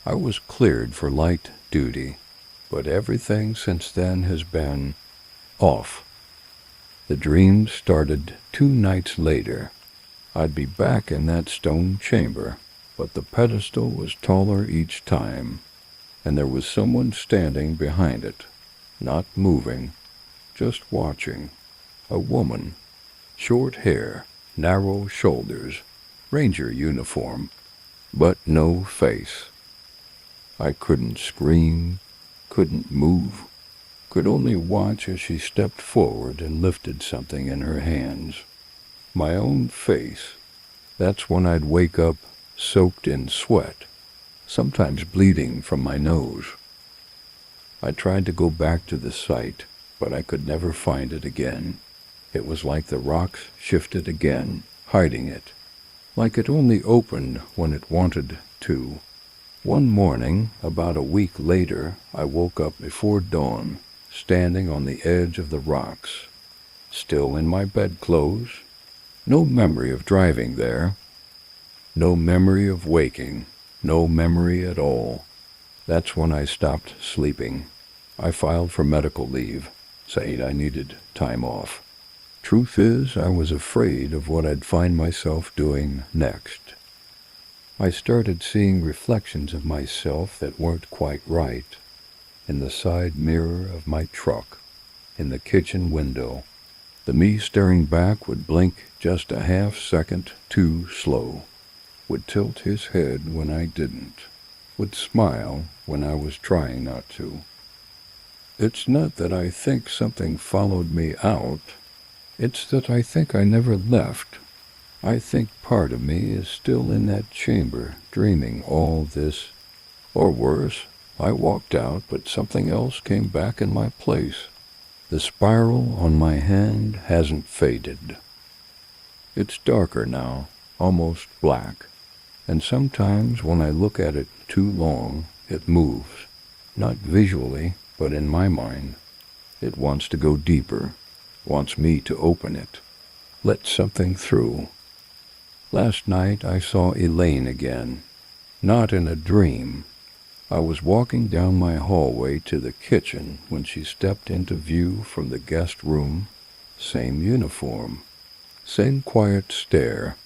I was cleared for light duty, but everything since then has been off. The dream started 2 nights later. I'd be back in that stone chamber, but the pedestal was taller each time, and there was someone standing behind it, not moving, just watching. A woman, short hair, narrow shoulders, ranger uniform, but no face. I couldn't scream, couldn't move, could only watch as she stepped forward and lifted something in her hands. My own face. That's when I'd wake up soaked in sweat, sometimes bleeding from my nose. I tried to go back to the site, but I could never find it again. It was like the rocks shifted again, hiding it, like it only opened when it wanted to. One morning, about a week later, I woke up before dawn, standing on the edge of the rocks, still in my bedclothes. No memory of driving there, no memory of waking, no memory at all. That's when I stopped sleeping. I filed for medical leave, saying I needed time off. Truth is, I was afraid of what I'd find myself doing next. I started seeing reflections of myself that weren't quite right, in the side mirror of my truck, in the kitchen window. The me staring back would blink just a half second too slow, would tilt his head when I didn't, would smile when I was trying not to. It's not that I think something followed me out. It's that I think I never left. I think part of me is still in that chamber, dreaming all this. Or worse, I walked out, but something else came back in my place. The spiral on my hand hasn't faded. It's darker now, almost black, and sometimes when I look at it too long, it moves. Not visually, but in my mind. It wants to go deeper, wants me to open it, let something through. Last night I saw Elaine again, not in a dream. I was walking down my hallway to the kitchen when she stepped into view from the guest room. Same uniform, same quiet stare,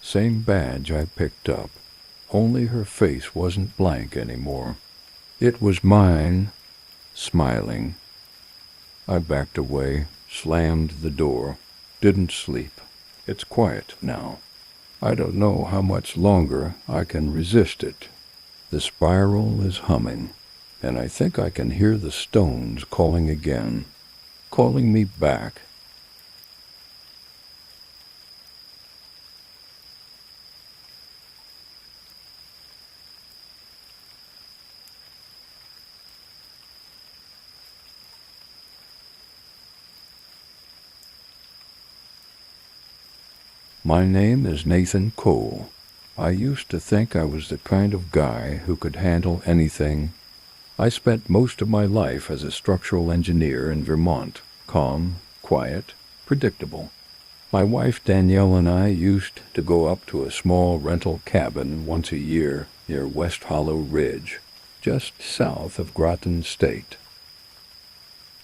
same badge I picked up, only her face wasn't blank anymore. It was mine, smiling. I backed away, slammed the door, didn't sleep. It's quiet now. I don't know how much longer I can resist it. The spiral is humming, and I think I can hear the stones calling again, calling me back. My name is Nathan Cole. I used to think I was the kind of guy who could handle anything. I spent most of my life as a structural engineer in Vermont, calm, quiet, predictable. My wife Danielle and I used to go up to a small rental cabin once a year near West Hollow Ridge, just south of Groton State.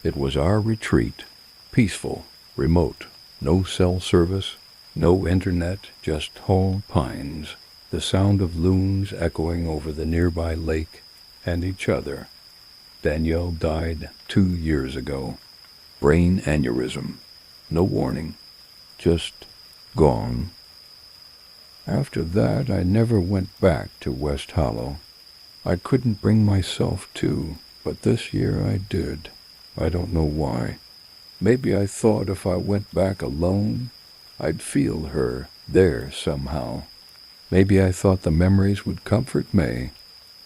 It was our retreat, peaceful, remote, no cell service, no internet, just tall pines, the sound of loons echoing over the nearby lake and each other. Danielle died 2 years ago. Brain aneurysm. No warning. Just gone. After that, I never went back to West Hollow. I couldn't bring myself to, but this year I did. I don't know why. Maybe I thought if I went back alone, I'd feel her there somehow. Maybe I thought the memories would comfort me.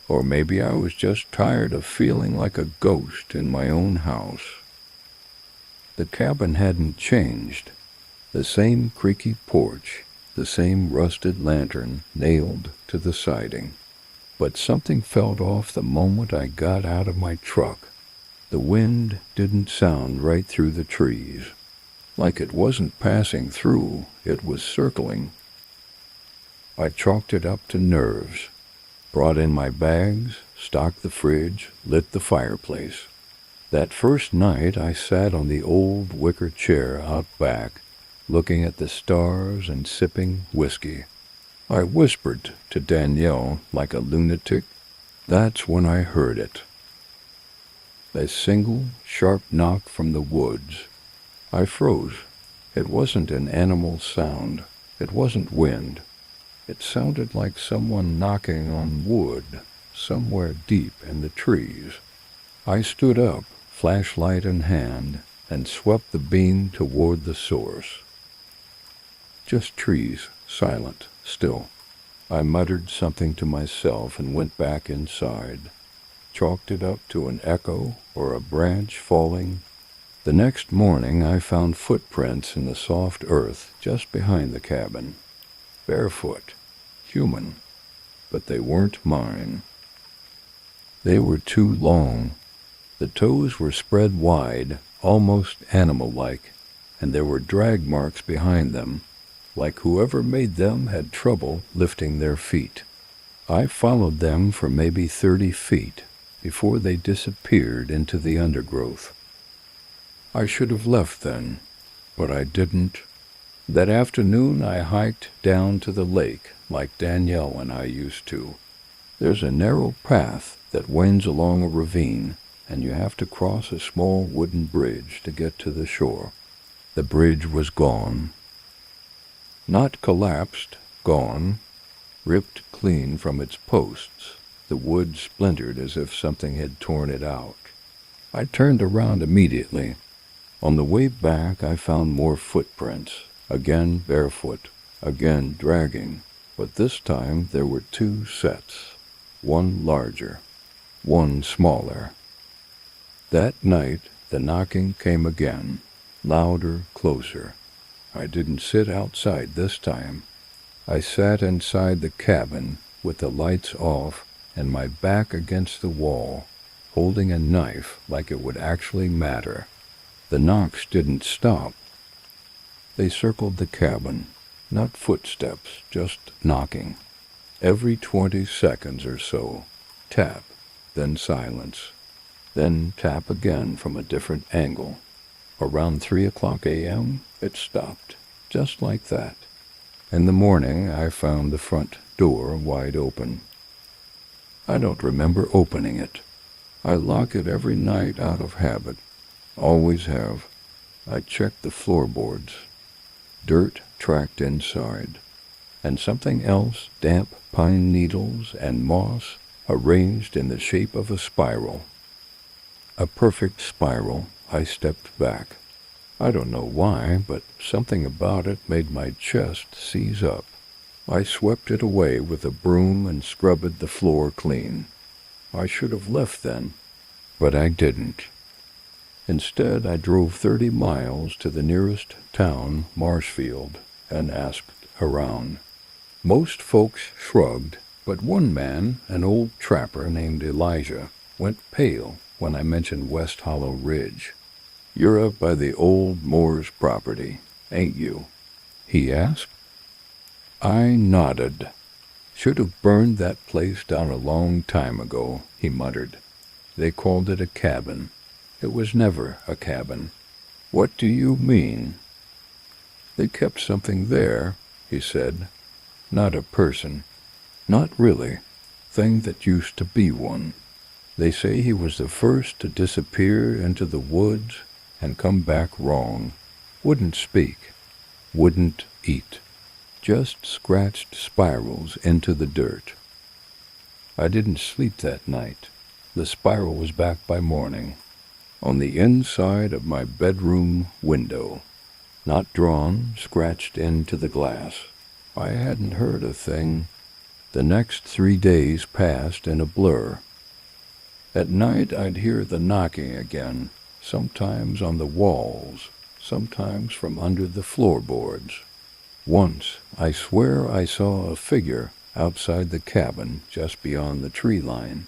Or maybe I was just tired of feeling like a ghost in my own house. The cabin hadn't changed. The same creaky porch, the same rusted lantern nailed to the siding. But something felt off the moment I got out of my truck. The wind didn't sound right through the trees. Like it wasn't passing through, it was circling. I chalked it up to nerves. Brought in my bags, stocked the fridge, lit the fireplace. That first night I sat on the old wicker chair out back, looking at the stars and sipping whiskey. I whispered to Danielle like a lunatic. That's when I heard it. A single, sharp knock from the woods. I froze. It wasn't an animal sound. It wasn't wind. It sounded like someone knocking on wood, somewhere deep in the trees. I stood up, flashlight in hand, and swept the beam toward the source. Just trees, silent, still. I muttered something to myself and went back inside. Chalked it up to an echo or a branch falling. The next morning I found footprints in the soft earth just behind the cabin. Barefoot, human, but they weren't mine. They were too long. The toes were spread wide, almost animal-like, and there were drag marks behind them, like whoever made them had trouble lifting their feet. I followed them for maybe 30 feet before they disappeared into the undergrowth. I should have left then, but I didn't. That afternoon I hiked down to the lake like Danielle and I used to. There's a narrow path that winds along a ravine, and you have to cross a small wooden bridge to get to the shore. The bridge was gone. Not collapsed, gone, ripped clean from its posts. The wood splintered as if something had torn it out. I turned around immediately. On the way back I found more footprints, again barefoot, again dragging, but this time there were 2 sets, one larger, one smaller. That night the knocking came again, louder, closer. I didn't sit outside this time. I sat inside the cabin with the lights off and my back against the wall, holding a knife like it would actually matter. The knocks didn't stop. They circled the cabin, not footsteps, just knocking. Every 20 seconds or so, tap, then silence, then tap again from a different angle. Around 3:00 a.m., it stopped, just like that. In the morning, I found the front door wide open. I don't remember opening it. I lock it every night out of habit. Always have. I checked the floorboards. Dirt tracked inside. And something else, damp pine needles and moss, arranged in the shape of a spiral. A perfect spiral. I stepped back. I don't know why, but something about it made my chest seize up. I swept it away with a broom and scrubbed the floor clean. I should have left then, but I didn't. Instead, I drove 30 miles to the nearest town, Marshfield, and asked around. Most folks shrugged, but one man, an old trapper named Elijah, went pale when I mentioned West Hollow Ridge. "You're up by the old Moore's property, ain't you?" he asked. I nodded. "Should have burned that place down a long time ago," he muttered. "They called it a cabin. It was never a cabin." "What do you mean?" "They kept something there," he said. "Not a person. Not really. Thing that used to be one. They say he was the first to disappear into the woods and come back wrong. Wouldn't speak. Wouldn't eat. Just scratched spirals into the dirt. I didn't sleep that night. The spiral was back by morning, on the inside of my bedroom window, not drawn, scratched into the glass. I hadn't heard a thing. The next 3 days passed in a blur. At night I'd hear the knocking again, sometimes on the walls, sometimes from under the floorboards. Once, I swear I saw a figure outside the cabin just beyond the tree line.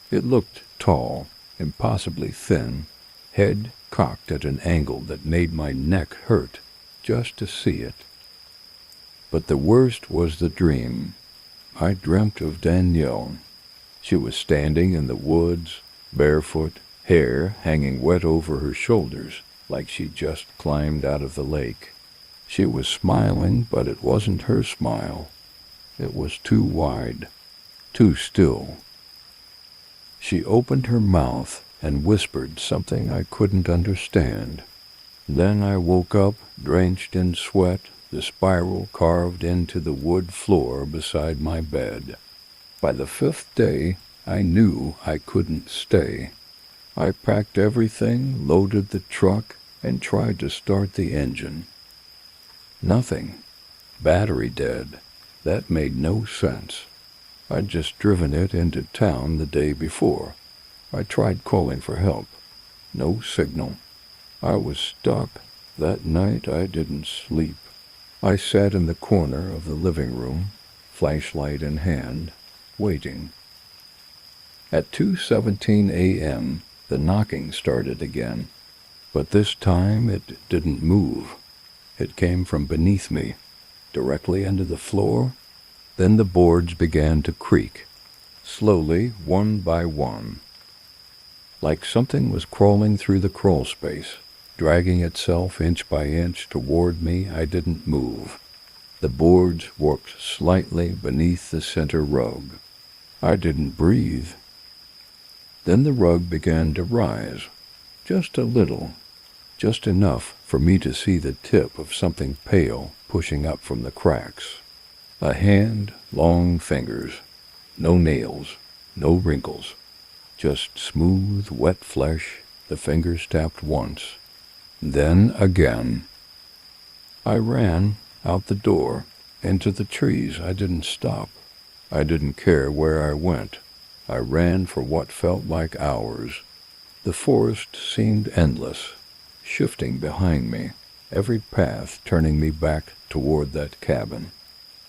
It looked tall, impossibly thin, head cocked at an angle that made my neck hurt just to see it. But the worst was the dream. I dreamt of Danielle. She was standing in the woods, barefoot, hair hanging wet over her shoulders, like she'd just climbed out of the lake. She was smiling, but it wasn't her smile. It was too wide, too still. She opened her mouth and whispered something I couldn't understand. Then I woke up, drenched in sweat, the spiral carved into the wood floor beside my bed. By the 5th day, I knew I couldn't stay. I packed everything, loaded the truck, and tried to start the engine. Nothing. Battery dead. That made no sense. I'd just driven it into town the day before. I tried calling for help. No signal. I was stuck. That night I didn't sleep. I sat in the corner of the living room, flashlight in hand, waiting. At 2:17 a.m., the knocking started again, but this time it didn't move. It came from beneath me, directly under the floor. Then the boards began to creak, slowly, one by one. Like something was crawling through the crawl space, dragging itself inch by inch toward me. I didn't move. The boards worked slightly beneath the center rug. I didn't breathe. Then the rug began to rise, just a little, just enough for me to see the tip of something pale pushing up from the cracks. A hand, long fingers, no nails, no wrinkles, just smooth, wet flesh. The fingers tapped once, then again. I ran out the door, into the trees. I didn't stop. I didn't care where I went. I ran for what felt like hours. The forest seemed endless, shifting behind me, every path turning me back toward that cabin.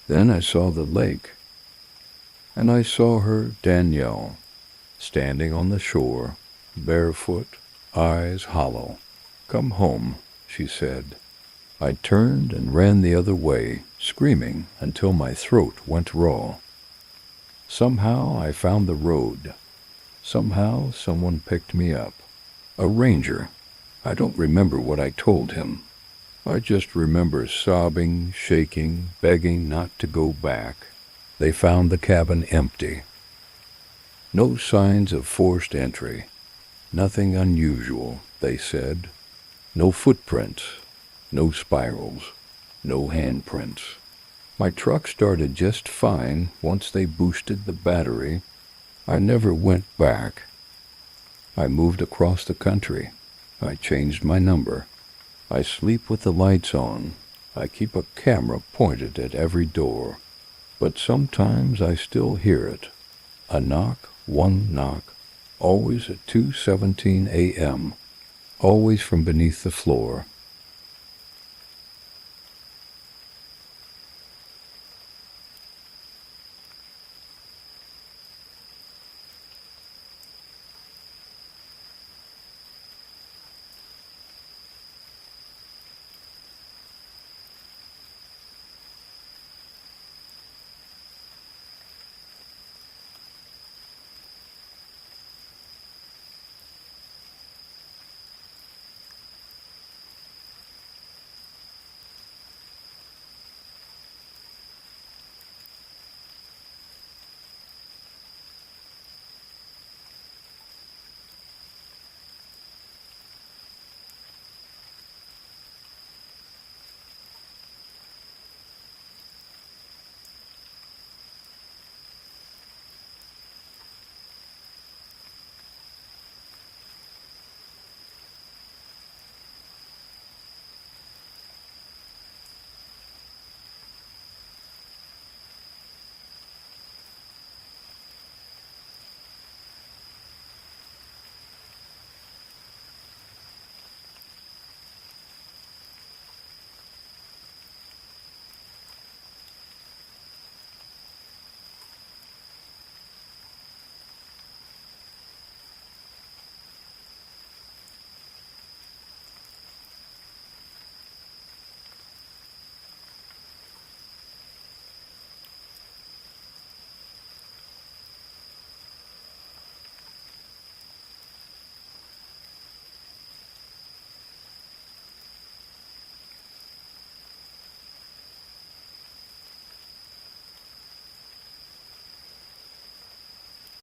Then I saw the lake, and I saw her, Danielle, standing on the shore, barefoot, eyes hollow. "Come home," she said. I turned and ran the other way, screaming until my throat went raw. Somehow I found the road. Somehow someone picked me up. A ranger. I don't remember what I told him. I just remember sobbing, shaking, begging not to go back. They found the cabin empty. No signs of forced entry. Nothing unusual, they said. No footprints. No spirals. No handprints. My truck started just fine once they boosted the battery. I never went back. I moved across the country. I changed my number. I sleep with the lights on. I keep a camera pointed at every door. But sometimes I still hear it. A knock, one knock, always at 2:17 a.m., always from beneath the floor.